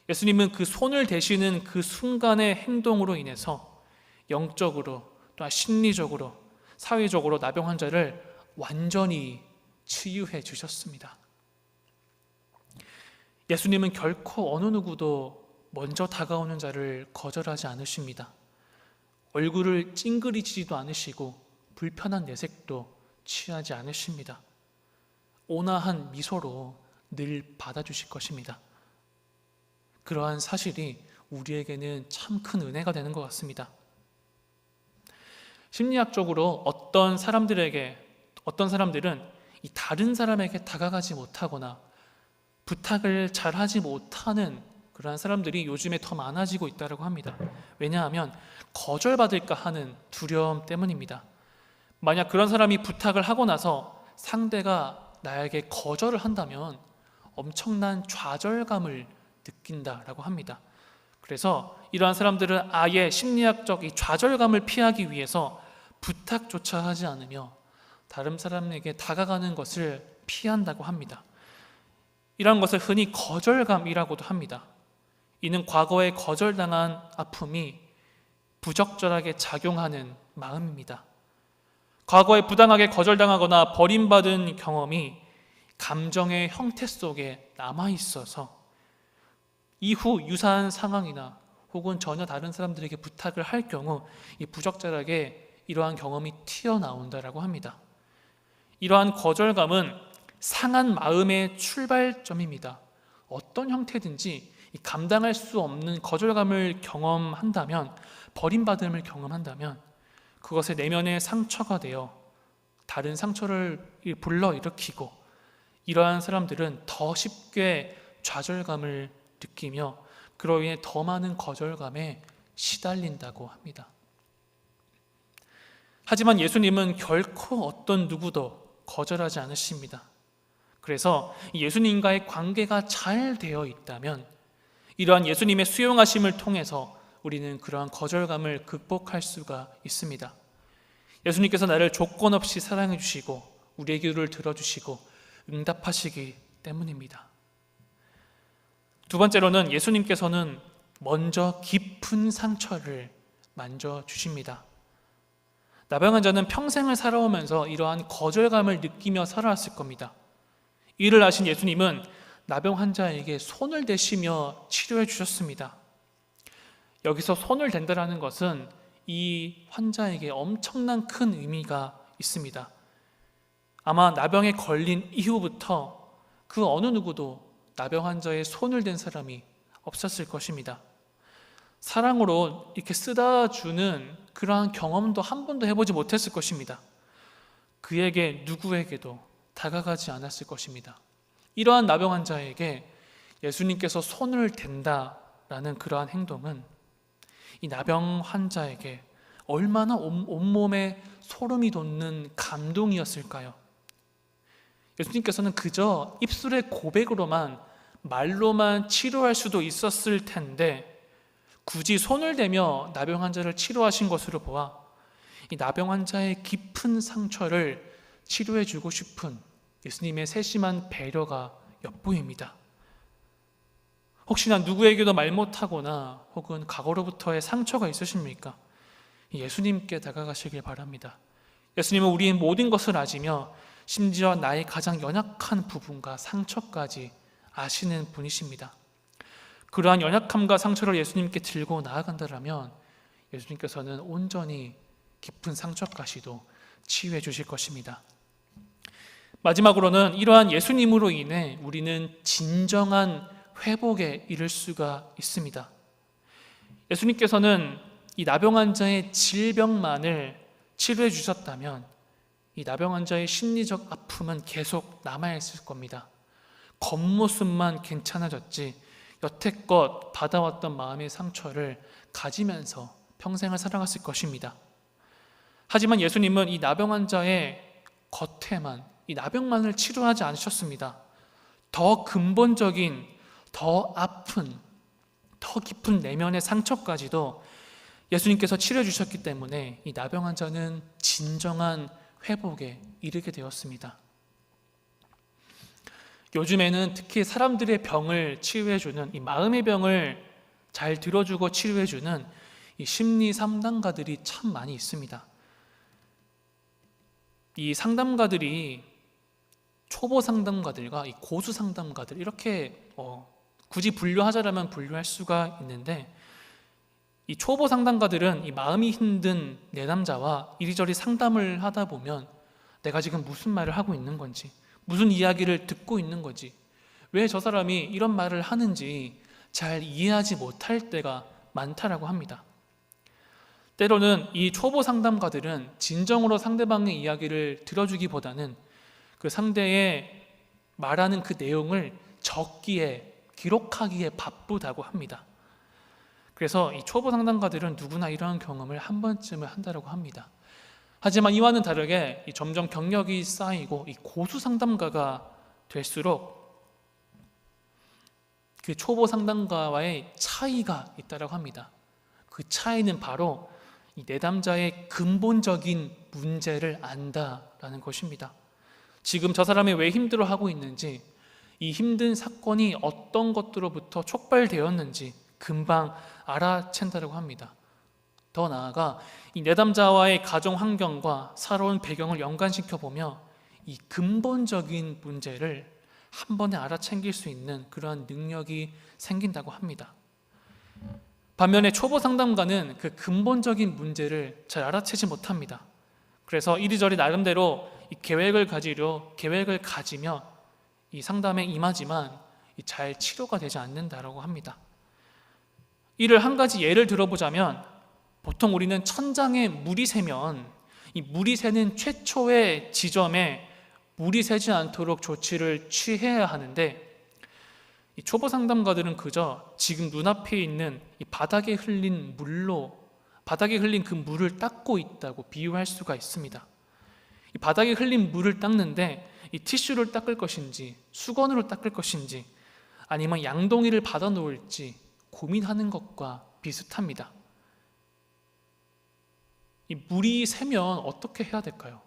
예수님은 그 손을 대시는 그 순간의 행동으로 인해서 영적으로 또한 심리적으로 사회적으로 나병 환자를 완전히 치유해 주셨습니다. 예수님은 결코 어느 누구도 먼저 다가오는 자를 거절하지 않으십니다. 얼굴을 찡그리지도 않으시고 불편한 내색도 취하지 않으십니다. 온화한 미소로 늘 받아주실 것입니다. 그러한 사실이 우리에게는 참 큰 은혜가 되는 것 같습니다. 심리학적으로 어떤 사람들은 이 다른 사람에게 다가가지 못하거나 부탁을 잘하지 못하는 그러한 사람들이 요즘에 더 많아지고 있다고 합니다. 왜냐하면 거절받을까 하는 두려움 때문입니다. 만약 그런 사람이 부탁을 하고 나서 상대가 나에게 거절을 한다면 엄청난 좌절감을 느낀다라고 합니다. 그래서 이러한 사람들은 아예 심리학적 이 좌절감을 피하기 위해서 부탁조차 하지 않으며 다른 사람에게 다가가는 것을 피한다고 합니다. 이러한 것을 흔히 거절감이라고도 합니다. 이는 과거에 거절당한 아픔이 부적절하게 작용하는 마음입니다. 과거에 부당하게 거절당하거나 버림받은 경험이 감정의 형태 속에 남아있어서 이후 유사한 상황이나 혹은 전혀 다른 사람들에게 부탁을 할 경우 이 부적절하게 이러한 경험이 튀어나온다라고 합니다. 이러한 거절감은 상한 마음의 출발점입니다. 어떤 형태든지 감당할 수 없는 거절감을 경험한다면, 버림받음을 경험한다면 그것의 내면의 상처가 되어 다른 상처를 불러일으키고 이러한 사람들은 더 쉽게 좌절감을 느끼며 그로 인해 더 많은 거절감에 시달린다고 합니다. 하지만 예수님은 결코 어떤 누구도 거절하지 않으십니다. 그래서 예수님과의 관계가 잘 되어 있다면 이러한 예수님의 수용하심을 통해서 우리는 그러한 거절감을 극복할 수가 있습니다. 예수님께서 나를 조건 없이 사랑해 주시고 우리의 기도를 들어주시고 응답하시기 때문입니다. 두 번째로는 예수님께서는 먼저 깊은 상처를 만져주십니다. 나병 환자는 평생을 살아오면서 이러한 거절감을 느끼며 살아왔을 겁니다. 이를 아신 예수님은 나병 환자에게 손을 대시며 치료해 주셨습니다. 여기서 손을 댄다라는 것은 이 환자에게 엄청난 큰 의미가 있습니다. 아마 나병에 걸린 이후부터 그 어느 누구도 나병 환자의 손을 댄 사람이 없었을 것입니다. 사랑으로 이렇게 쓰다 주는 그러한 경험도 한 번도 해보지 못했을 것입니다. 그에게 누구에게도 다가가지 않았을 것입니다. 이러한 나병 환자에게 예수님께서 손을 댄다라는 그러한 행동은 이 나병 환자에게 얼마나 온몸에 소름이 돋는 감동이었을까요? 예수님께서는 그저 입술의 고백으로만 말로만 치료할 수도 있었을 텐데 굳이 손을 대며 나병 환자를 치료하신 것으로 보아 이 나병 환자의 깊은 상처를 치료해 주고 싶은 예수님의 세심한 배려가 엿보입니다. 혹시나 누구에게도 말 못하거나 혹은 과거로부터의 상처가 있으십니까? 예수님께 다가가시길 바랍니다. 예수님은 우리의 모든 것을 아시며 심지어 나의 가장 연약한 부분과 상처까지 아시는 분이십니다. 그러한 연약함과 상처를 예수님께 들고 나아간다면 예수님께서는 온전히 깊은 상처까지도 치유해 주실 것입니다. 마지막으로는 이러한 예수님으로 인해 우리는 진정한 회복에 이를 수가 있습니다. 예수님께서는 이 나병 환자의 질병만을 치료해 주셨다면 이 나병 환자의 심리적 아픔은 계속 남아있을 겁니다. 겉모습만 괜찮아졌지 여태껏 받아왔던 마음의 상처를 가지면서 평생을 살아갔을 것입니다. 하지만 예수님은 이 나병 환자의 겉에만, 이 나병만을 치료하지 않으셨습니다. 더 근본적인, 더 아픈, 더 깊은 내면의 상처까지도 예수님께서 치료해 주셨기 때문에 이 나병 환자는 진정한 회복에 이르게 되었습니다. 요즘에는 특히 사람들의 병을 치유해주는 이 마음의 병을 잘 들어주고 치료해주는 이 심리 상담가들이 참 많이 있습니다. 이 상담가들이 초보 상담가들과 이 고수 상담가들 이렇게 굳이 분류하자라면 분류할 수가 있는데 이 초보 상담가들은 이 마음이 힘든 내담자와 이리저리 상담을 하다 보면 내가 지금 무슨 말을 하고 있는 건지 무슨 이야기를 듣고 있는 거지 왜 저 사람이 이런 말을 하는지 잘 이해하지 못할 때가 많다라고 합니다. 때로는 이 초보 상담가들은 진정으로 상대방의 이야기를 들어주기보다는 그 상대의 말하는 그 내용을 적기에 기록하기에 바쁘다고 합니다. 그래서 이 초보 상담가들은 누구나 이러한 경험을 한 번쯤은 한다고 합니다. 하지만 이와는 다르게 점점 경력이 쌓이고 이 고수 상담가가 될수록 그 초보 상담가와의 차이가 있다고 합니다. 그 차이는 바로 이 내담자의 근본적인 문제를 안다라는 것입니다. 지금 저 사람이 왜 힘들어하고 있는지, 이 힘든 사건이 어떤 것들로부터 촉발되었는지 금방 알아챈다고 합니다. 더 나아가 이 내담자와의 가정 환경과 살아온 배경을 연관시켜 보며 이 근본적인 문제를 한 번에 알아챙길 수 있는 그러한 능력이 생긴다고 합니다. 반면에 초보 상담가는 그 근본적인 문제를 잘 알아채지 못합니다. 그래서 이리저리 나름대로 이 계획을 가지며 이 상담에 임하지만 잘 치료가 되지 않는다라고 합니다. 이를 한 가지 예를 들어보자면 보통 우리는 천장에 물이 새면 이 물이 새는 최초의 지점에 물이 새지 않도록 조치를 취해야 하는데, 이 초보 상담가들은 그저 지금 눈앞에 있는 이 바닥에 흘린 그 물을 닦고 있다고 비유할 수가 있습니다. 이 바닥에 흘린 물을 닦는데 이 티슈를 닦을 것인지 수건으로 닦을 것인지 아니면 양동이를 받아 놓을지 고민하는 것과 비슷합니다. 이 물이 새면 어떻게 해야 될까요?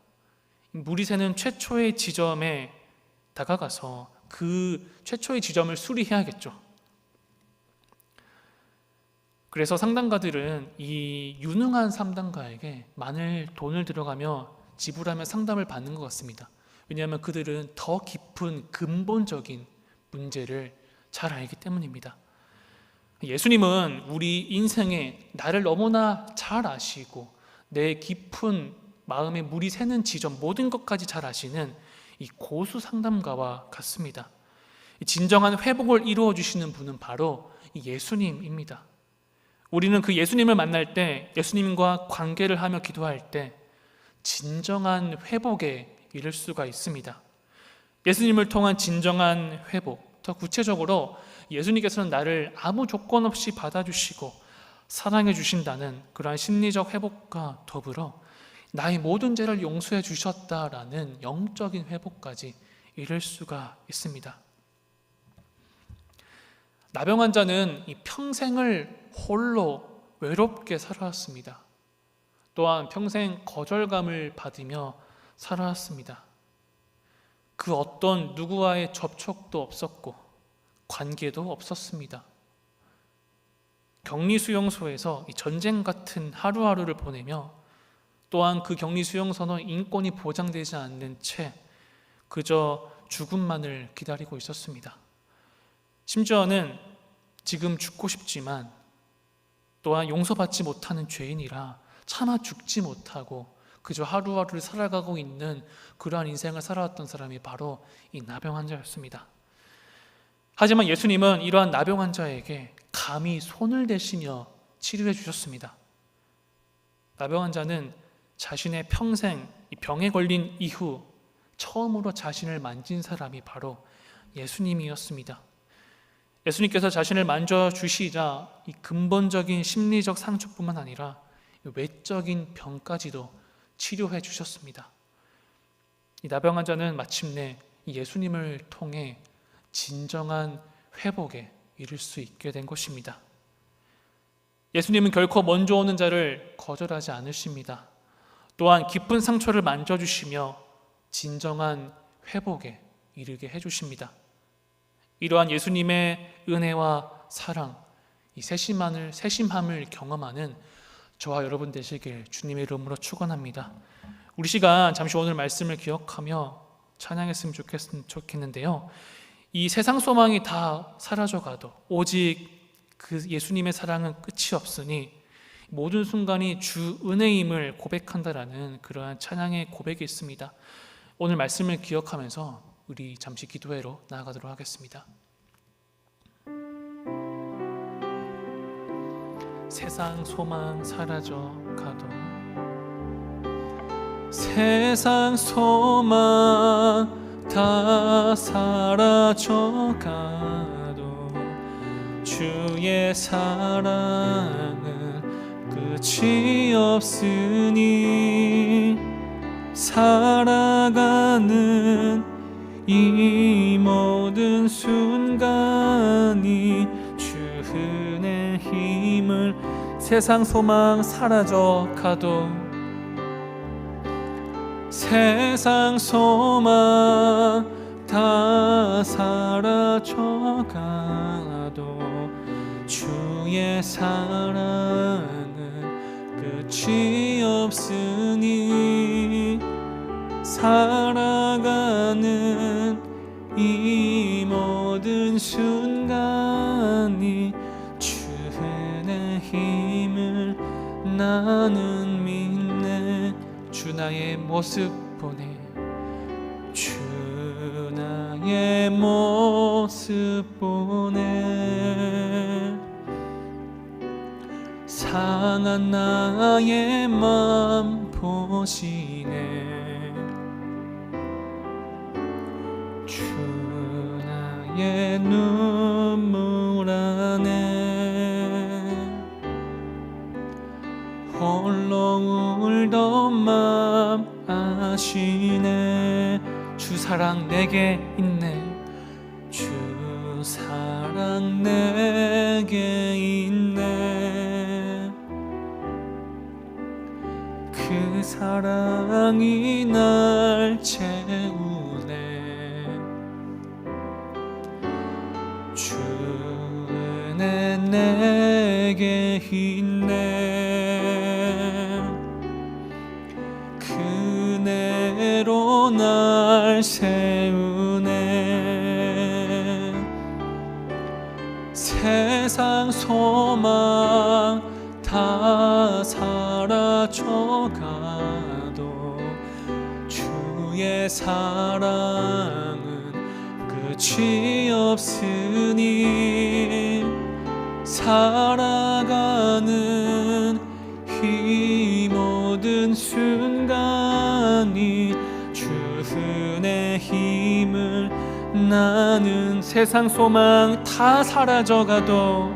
물이 새는 최초의 지점에 다가가서 그 최초의 지점을 수리해야겠죠. 그래서 상담가들은 이 유능한 상담가에게 많은 돈을 들여가며 지불하며 상담을 받는 것 같습니다. 왜냐하면 그들은 더 깊은 근본적인 문제를 잘 알기 때문입니다. 예수님은 우리 인생에 나를 너무나 잘 아시고 내 깊은 마음에 물이 새는 지점 모든 것까지 잘 아시는 이 고수 상담가와 같습니다. 진정한 회복을 이루어 주시는 분은 바로 예수님입니다. 우리는 그 예수님을 만날 때, 예수님과 관계를 하며 기도할 때 진정한 회복에 이를 수가 있습니다. 예수님을 통한 진정한 회복, 더 구체적으로 예수님께서는 나를 아무 조건 없이 받아주시고 사랑해 주신다는 그러한 심리적 회복과 더불어 나의 모든 죄를 용서해 주셨다라는 영적인 회복까지 이룰 수가 있습니다. 나병 환자는 이 평생을 홀로 외롭게 살아왔습니다. 또한 평생 거절감을 받으며 살아왔습니다. 그 어떤 누구와의 접촉도 없었고 관계도 없었습니다. 격리수용소에서 이 전쟁 같은 하루하루를 보내며 또한 그 격리수용소는 인권이 보장되지 않는 채 그저 죽음만을 기다리고 있었습니다. 심지어는 지금 죽고 싶지만 또한 용서받지 못하는 죄인이라 차마 죽지 못하고 그저 하루하루를 살아가고 있는 그러한 인생을 살아왔던 사람이 바로 이 나병 환자였습니다. 하지만 예수님은 이러한 나병 환자에게 감히 손을 대시며 치료해 주셨습니다. 나병 환자는 자신의 평생 이 병에 걸린 이후 처음으로 자신을 만진 사람이 바로 예수님이었습니다. 예수님께서 자신을 만져주시자 이 근본적인 심리적 상처뿐만 아니라 외적인 병까지도 치료해 주셨습니다. 이 나병 환자는 마침내 예수님을 통해 진정한 회복에 이를 수 있게 된 것입니다. 예수님은 결코 먼저 오는 자를 거절하지 않으십니다. 또한 깊은 상처를 만져주시며 진정한 회복에 이르게 해주십니다. 이러한 예수님의 은혜와 사랑, 이 세심함을 경험하는 저와 여러분 되시길 주님의 이름으로 축원합니다. 우리 시간 잠시 오늘 말씀을 기억하며 찬양했으면 좋겠는데요. 이 세상 소망이 다 사라져가도 오직 그 예수님의 사랑은 끝이 없으니 모든 순간이 주 은혜임을 고백한다라는 그러한 찬양의 고백이 있습니다. 오늘 말씀을 기억하면서 우리 잠시 기도회로 나아가도록 하겠습니다. 세상 소망 사라져가도 세상 소망 다 사라져가도 주의 사랑은 끝이 없으니 살아가는 이 모든 순간이 주 은혜의 힘을 세상 소망 사라져가도 세상 소망 다 사라져가도 주의 사랑은 끝이 없으니 살아가는 이 모든 순간이 주의 힘을 나는 믿네. 주 나의 모습 보내 주 나의 모습 보내 상한 나의 맘 보시네 나의 눈물 안에 홀로 울던 맘 아시네. 주 사랑 내게 있네. 주 사랑 내게 있네. 그 사랑이 날 채우네. 주 은혜 내게 있네. 그 은혜로 날 세우네. 세상 소망 다 사라져가도 주의 사랑은 끝이 없으니 살아가는 이 모든 순간이 주 은혜 힘을 나는. 세상 소망 다 사라져가도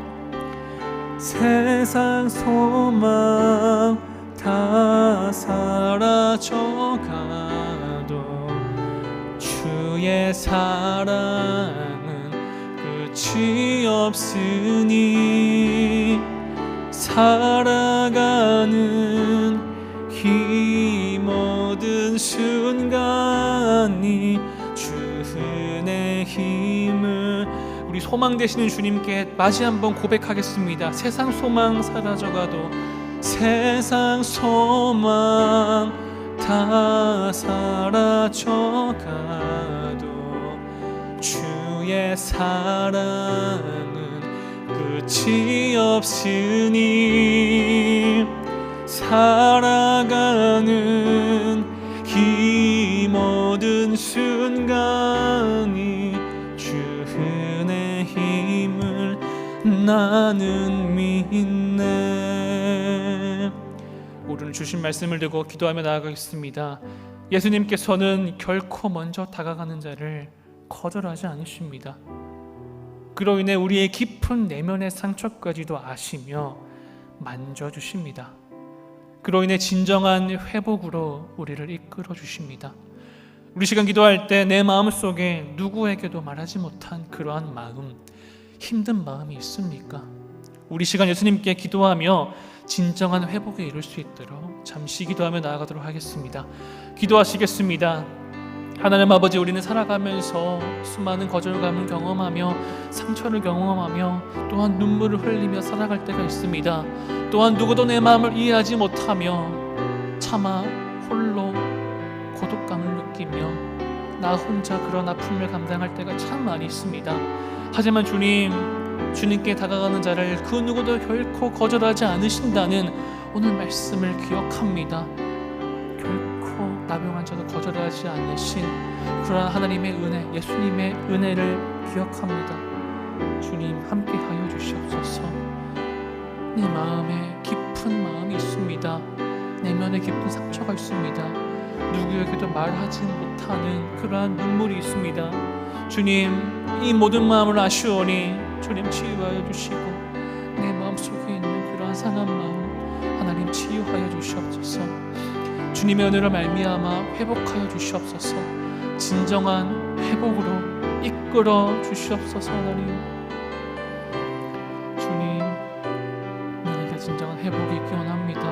세상 소망 다 사라져가도 주의 사랑은 끝이 없으니 살아가는 이 모든 순간이 주 은혜 힘을. 우리 소망 되시는 주님께 마지 한번 고백하겠습니다. 세상 소망 사라져가도 세상 소망 다 사라져가도 주의 사랑은 끝이 없으니 살아가는 이 모든 순간이 주 은혜 힘을 나는 믿네. 오늘 주신 말씀을 듣고 기도하며 나아가겠습니다. 예수님께서는 결코 먼저 다가가는 자를 거절하지 않으십니다. 그로 인해 우리의 깊은 내면의 상처까지도 아시며 만져주십니다. 그로 인해 진정한 회복으로 우리를 이끌어 주십니다. 우리 시간 기도할 때 내 마음속에 누구에게도 말하지 못한 그러한 마음, 힘든 마음이 있습니까? 우리 시간 예수님께 기도하며 진정한 회복에 이룰 수 있도록 잠시 기도하며 나아가도록 하겠습니다. 기도하시겠습니다. 하나님 아버지, 우리는 살아가면서 수많은 거절감을 경험하며 상처를 경험하며 또한 눈물을 흘리며 살아갈 때가 있습니다. 또한 누구도 내 마음을 이해하지 못하며 차마 홀로 고독감을 느끼며 나 혼자 그런 아픔을 감당할 때가 참 많이 있습니다. 하지만 주님께 다가가는 자를 그 누구도 결코 거절하지 않으신다는 오늘 말씀을 기억합니다. 결코 나병한 자도 거절하지 않으신 그러한 하나님의 은혜, 예수님의 은혜를 기억합니다. 주님 함께하여 주시옵소서. 내 마음에 깊은 마음이 있습니다. 내면에 깊은 상처가 있습니다. 누구에게도 말하지 못하는 그러한 눈물이 있습니다. 주님, 이 모든 마음을 아시오니 주님 치유하여 주시고 내 마음속에 있는 그러한 상한 마음 하나님 치유하여 주시옵소서. 주님의 은혜로 말미암아 회복하여 주시옵소서. 진정한 회복으로 이끌어 주시옵소서. 하나님, 주님, 나에게 진정한 회복이 기원합니다.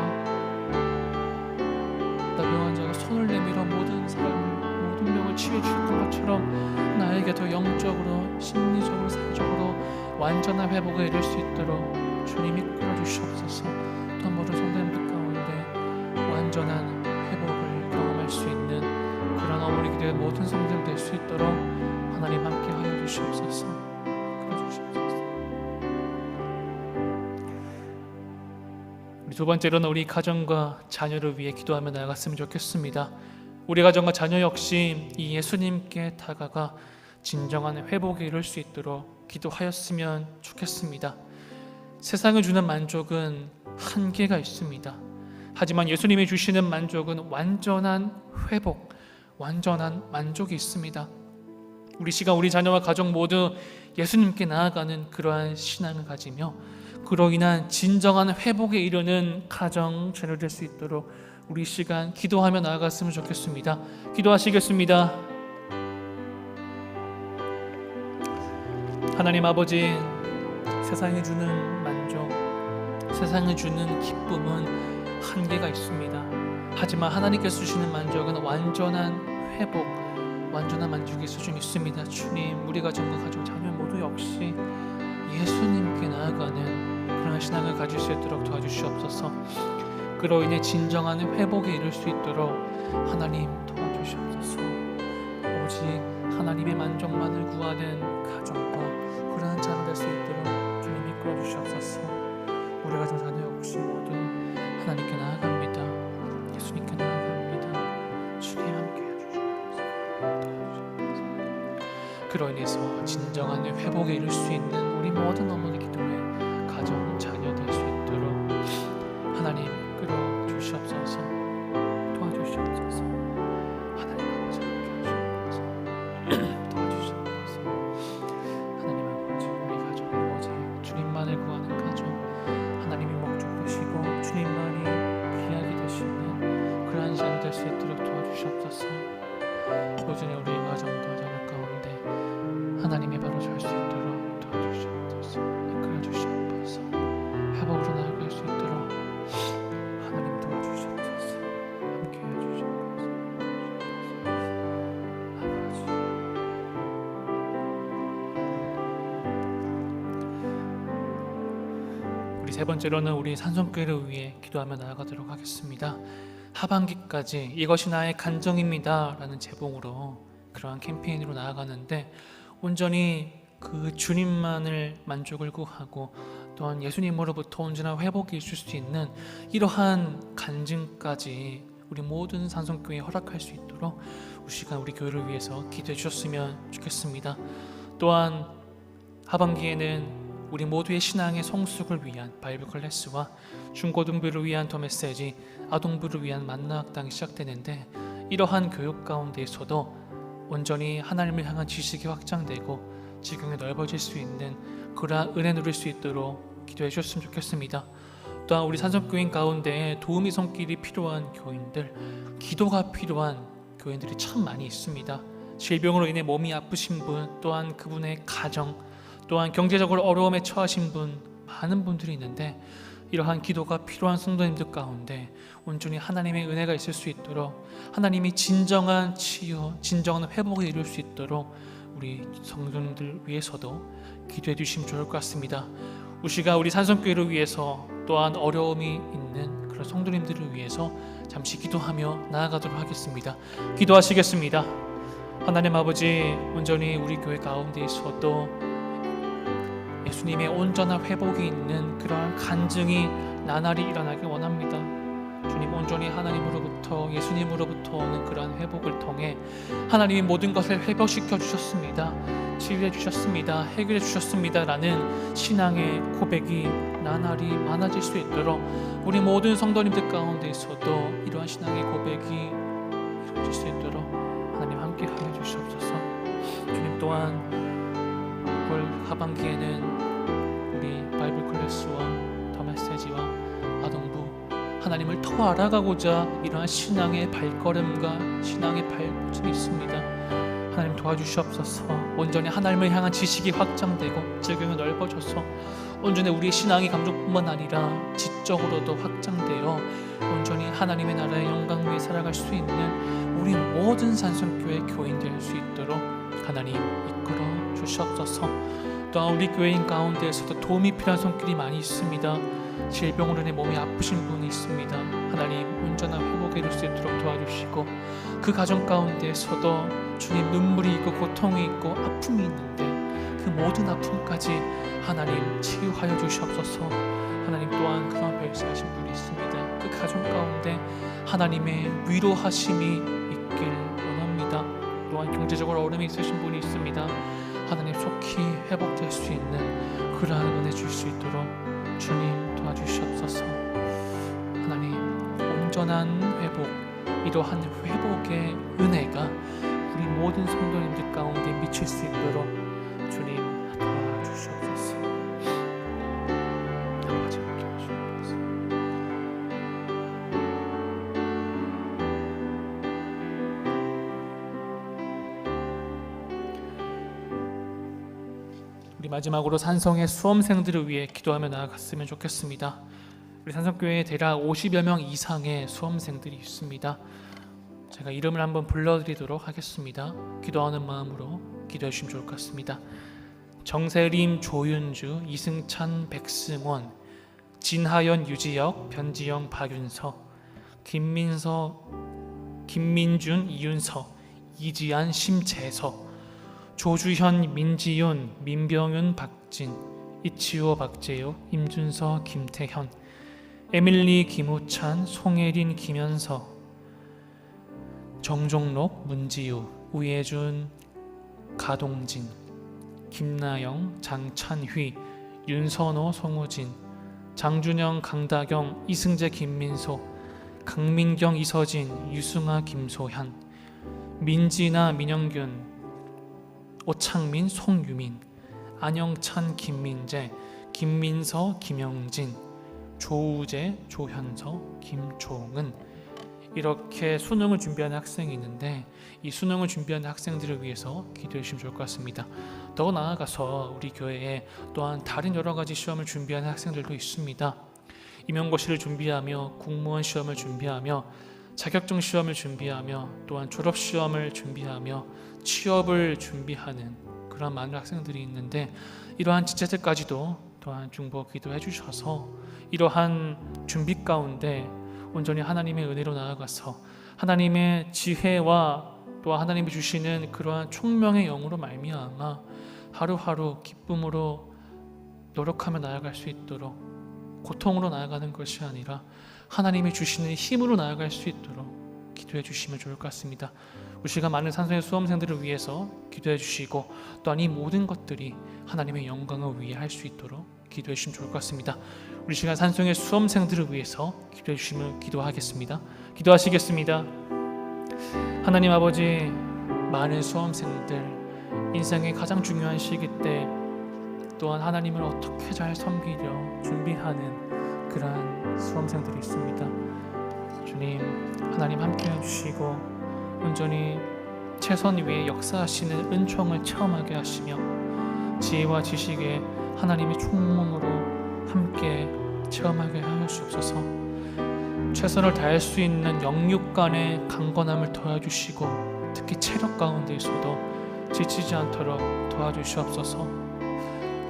나병한 자가 손을 내밀어 모든 병을 치유해 주셨던 것처럼 나에게도 영적으로, 심리적으로, 사회적으로 완전한 회복에 이를 수 있도록 주님 이끌어 주시옵소서. 또 모든 성도님들 가운데 완전한 회복을 경험할 수 있는 그런 어머니 기도의 모든 성도들 될 수 있도록 하나님 함께 하여 주시옵소서. 이끌어 주시옵소서. 우리 두 번째로는 우리 가정과 자녀를 위해 기도하며 나아갔으면 좋겠습니다. 우리 가정과 자녀 역시 이 예수님께 다가가 진정한 회복에 이룰 수 있도록 기도하였으면 좋겠습니다. 세상이 주는 만족은 한계가 있습니다. 하지만 예수님이 주시는 만족은 완전한 회복, 완전한 만족이 있습니다. 우리 시간 우리 자녀와 가족 모두 예수님께 나아가는 그러한 신앙을 가지며 그로 인한 진정한 회복에 이르는 가정 자녀 될 수 있도록 우리 시간 기도하며 나아갔으면 좋겠습니다. 기도하시겠습니다. 하나님 아버지, 세상이 주는 만족, 세상이 주는 기쁨은 한계가 있습니다. 하지만 하나님께서 주시는 만족은 완전한 회복, 완전한 만족의 수준이 있습니다. 주님, 우리 가정과 가족 자녀 모두 역시 예수님께 나아가는 그런 신앙을 가질 수 있도록 도와주시옵소서. 그로 인해 진정한 회복에 이를 수 있도록 하나님 도와주시옵소서. 오직 하나님의 만족만을 구하는 가정과 그러한 자녀 될 수 있도록 주님 이끌어 주시옵소서. 우리 가정 자녀 역시 모두 하나님께 나아갑니다. 예수님께 나아갑니다. 주님 함께 해주시옵소서. 그로 인해서 진정한 회복에 이를 수 있는 우리 모든 어머니 기도에 가정 자녀 될 수 있도록 하나님 끌어 주시옵소서. 도와주시옵소서. 하나님 아버지 함께 하시옵소서. 도와주시옵소서. 하나님 아버지, 우리 가정 오직 주님만을 구하는 가정, 하나님이 목적 되시고 주님만이 귀하게 되시는 그러한 시간 될 수 있도록 도와주시옵소서. 오전에 우리 가정과 자녀 가운데 하나님의 바로 설 수 있도록 도와주시옵소서. 이끌어 주시옵소서. 회복으로 나아갈 수 있도록 하나님 도와주시옵소서. 함께해 주시옵소서. 아버지, 우리 세 번째로는 우리 산성교회를 위해 기도하며 나아가도록 하겠습니다. 하반기까지 이것이 나의 간정입니다 라는 제목으로 그러한 캠페인으로 나아가는데, 온전히 그 주님만을 만족을 구하고 또한 예수님으로부터 온전한 회복이 있을 수 있는 이러한 간증까지 우리 모든 산성교회에 허락할 수 있도록 이 시간 우리 교회를 위해서 기도해 주셨으면 좋겠습니다. 또한 하반기에는 우리 모두의 신앙의 성숙을 위한 바이블 클래스와 중고등부를 위한 더 메시지, 아동부를 위한 만나학당이 시작되는데, 이러한 교육 가운데에서도 온전히 하나님을 향한 지식이 확장되고 지경이 넓어질 수 있는 그러한 은혜 누릴 수 있도록 기도해 주셨으면 좋겠습니다. 또한 우리 산성교인 가운데 도움이 손길이 필요한 교인들, 기도가 필요한 교인들이 참 많이 있습니다. 질병으로 인해 몸이 아프신 분, 또한 그분의 가정, 또한 경제적으로 어려움에 처하신 분, 많은 분들이 있는데 이러한 기도가 필요한 성도님들 가운데 온전히 하나님의 은혜가 있을 수 있도록, 하나님이 진정한 치유, 진정한 회복에 이룰 수 있도록 우리 성도님들 위해서도 기도해 주시면 좋을 것 같습니다. 우시가 우리 산성교회를 위해서 또한 어려움이 있는 그런 성도님들을 위해서 잠시 기도하며 나아가도록 하겠습니다. 기도하시겠습니다. 하나님 아버지, 온전히 우리 교회 가운데에서도 예수님의 온전한 회복이 있는 그러한 간증이 나날이 일어나길 원합니다. 주님, 온전히 하나님으로부터 예수님으로부터 오는 그러한 회복을 통해 하나님이 모든 것을 회복시켜 주셨습니다, 치유해 주셨습니다, 해결해 주셨습니다 라는 신앙의 고백이 나날이 많아질 수 있도록 우리 모든 성도님들 가운데에서도 이러한 신앙의 고백이 이루어질 수 있도록 하나님 함께 하여 주시옵소서. 주님, 또한 올 하반기에는 우리 바이블 클래스와 더 메시지와 아동부, 하나님을 더 알아가고자 이러한 신앙의 발걸음과 신앙의 발걸음이 있습니다. 하나님 도와주시옵소서. 온전히 하나님을 향한 지식이 확장되고 지경이 넓어져서 온전히 우리의 신앙의 감정뿐만 아니라 지적으로도 확장되어 온전히 하나님의 나라의 영광 위에 살아갈 수 있는 우리 모든 산성교회 교인 될 수 있도록 하나님 이끌어 주시옵소서. 또한 우리 교회인 가운데에서도 도움이 필요한 손길이 많이 있습니다. 질병으로 인해 몸이 아프신 분이 있습니다. 하나님 온전한 회복에 이룰 수 있도록 도와주시고, 그 가정 가운데에서도 주님 눈물이 있고 고통이 있고 아픔이 있는데 그 모든 아픔까지 하나님 치유하여 주시옵소서. 하나님 또한 그런 별세하신 분이 있습니다. 그 가정 가운데 하나님의 위로하심이 있길 원합니다. 또한 경제적으로 어려움이 있으신 분이 있습니다. 하나님 속히 회복될 수 있는 그러한 은혜 줄 수 있도록 주님 도와주시옵소서. 하나님 온전한 회복, 이러한 회복의 은혜가 우리 모든 성도님들 가운데 미칠 수 있도록 주님 도와주시옵소서. 아버지 함께 하시옵소서. 우리 마지막으로 산성의 수험생들을 위해 기도하며 나아갔으면 좋겠습니다. 우리 산성교회에 대략 50여 명 이상의 수험생들이 있습니다. 제가 이름을 한번 불러드리도록 하겠습니다. 기도하는 마음으로 기도해 주시면 좋을 것 같습니다. 정세림, 조윤주, 이승찬, 백승원, 진하연, 유지혁, 변지영, 박윤서, 김민준, 이윤서, 이지안, 심재석, 조주현, 민지윤, 민병윤, 박진, 이치호, 박재욱, 임준서, 김태현, 에밀리, 김우찬, 송혜린, 김현서, 정종록, 문지우, 우예준, 가동진, 김나영, 장찬휘, 윤선호, 송우진, 장준영, 강다경, 이승재, 김민소, 강민경, 이서진, 유승아, 김소현, 민지나, 민영균, 오창민, 송유민, 안영찬, 김민재, 김민서, 김영진, 조우재, 조현서, 김종은, 이렇게 수능을 준비하는 학생이 있는데 이 수능을 준비하는 학생들을 위해서 기도해 주시면 좋을 것 같습니다. 더 나아가서 우리 교회에 또한 다른 여러 가지 시험을 준비하는 학생들도 있습니다. 임용고시를 준비하며 공무원 시험을 준비하며 자격증 시험을 준비하며 또한 졸업 시험을 준비하며 취업을 준비하는 그런 많은 학생들이 있는데 이러한 지체들까지도 또한 중보 기도해 주셔서 이러한 준비 가운데 온전히 하나님의 은혜로 나아가서 하나님의 지혜와 또 하나님이 주시는 그러한 총명의 영으로 말미암아 하루하루 기쁨으로 노력하며 나아갈 수 있도록 고통으로 나아가는 것이 아니라 하나님이 주시는 힘으로 나아갈 수 있도록 기도해 주시면 좋을 것 같습니다. 우리 시간 많은 산성의 수험생들을 위해서 기도해 주시고 또한 이 모든 것들이 하나님의 영광을 위해 할 수 있도록 기도해 주시면 좋을 것 같습니다. 우리 시간 산성의 수험생들을 위해서 기도해 주시면 기도하겠습니다. 기도하시겠습니다. 하나님 아버지, 많은 수험생들 인생의 가장 중요한 시기 때 또한 하나님을 어떻게 잘 섬기려 준비하는 그러한 수험생들이 있습니다. 주님, 하나님 함께 해주시고 온전히 최선 위에 역사하시는 은총을 체험하게 하시며 지혜와 지식에 하나님의 총몽으로 함께 체험하게 하여 주옵소서. 최선을 다할 수 있는 영육 간의 강건함을 도와주시고 특히 체력 가운데에서도 지치지 않도록 도와주시옵소서.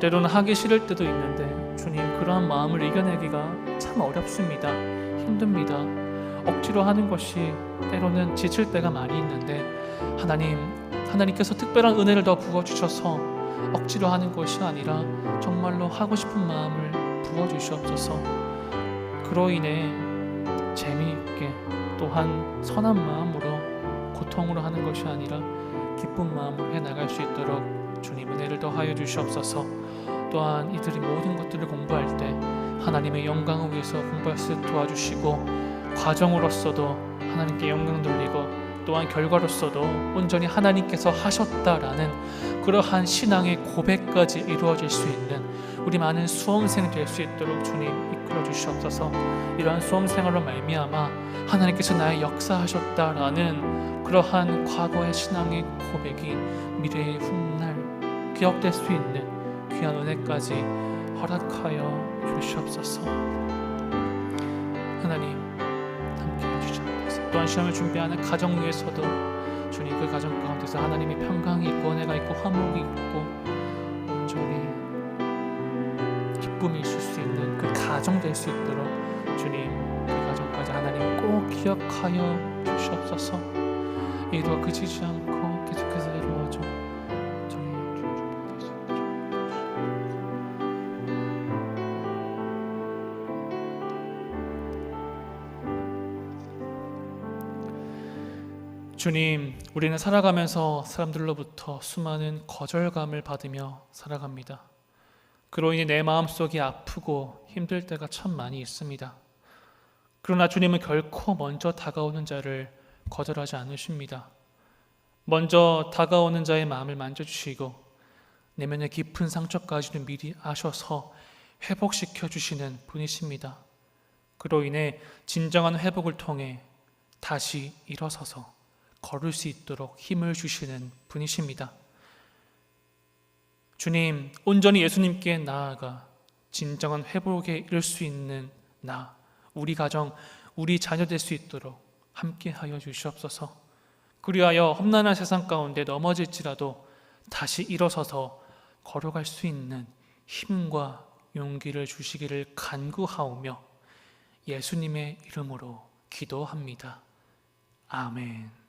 때로는 하기 싫을 때도 있는데 주님, 그러한 마음을 이겨내기가 참 어렵습니다. 힘듭니다. 억지로 하는 것이 때로는 지칠 때가 많이 있는데 하나님께서 특별한 은혜를 더 부어주셔서 억지로 하는 것이 아니라 정말로 하고 싶은 마음을 부어주시옵소서. 그로 인해 재미있게 또한 선한 마음으로 고통으로 하는 것이 아니라 기쁜 마음으로 해나갈 수 있도록 주님 은혜를 더하여 주시옵소서. 또한 이들이 모든 것들을 공부할 때 하나님의 영광을 위해서 공부할 수 있도록 도와주시고 과정으로서도 하나님께 영광 돌리고 또한 결과로서도 온전히 하나님께서 하셨다라는 그러한 신앙의 고백까지 이루어질 수 있는 우리 많은 수험생 될 수 있도록 주님 이끌어 주시옵소서. 이러한 수험생활로 말미암아 하나님께서 나의 역사하셨다라는 그러한 과거의 신앙의 고백이 미래의 훗날 기억될 수 있는 귀한 은혜까지 허락하여 주시옵소서. 하나님 함께 해주시옵소서. 또한 시험을 준비하는 가정 위에서도 주님 그 가정 가운데서 하나님의 평강이 있고 은혜가 있고 화목이 있고 온전히 기쁨이 있을 수 있는 그 가정 될 수 있도록 주님 그 가정까지 하나님 꼭 기억하여 주시옵소서. 이도와 그치지 않고 계속해서 이루어져 주님, 우리는 살아가면서 사람들로부터 수많은 거절감을 받으며 살아갑니다. 그로 인해 내 마음속이 아프고 힘들 때가 참 많이 있습니다. 그러나 주님은 결코 먼저 다가오는 자를 거절하지 않으십니다. 먼저 다가오는 자의 마음을 만져주시고 내면의 깊은 상처까지도 미리 아셔서 회복시켜 주시는 분이십니다. 그로 인해 진정한 회복을 통해 다시 일어서서 걸을 수 있도록 힘을 주시는 분이십니다. 주님, 온전히 예수님께 나아가 진정한 회복에 이를 수 있는 나, 우리 가정, 우리 자녀 될 수 있도록 함께하여 주시옵소서. 그리하여 험난한 세상 가운데 넘어질지라도 다시 일어서서 걸어갈 수 있는 힘과 용기를 주시기를 간구하오며 예수님의 이름으로 기도합니다. 아멘.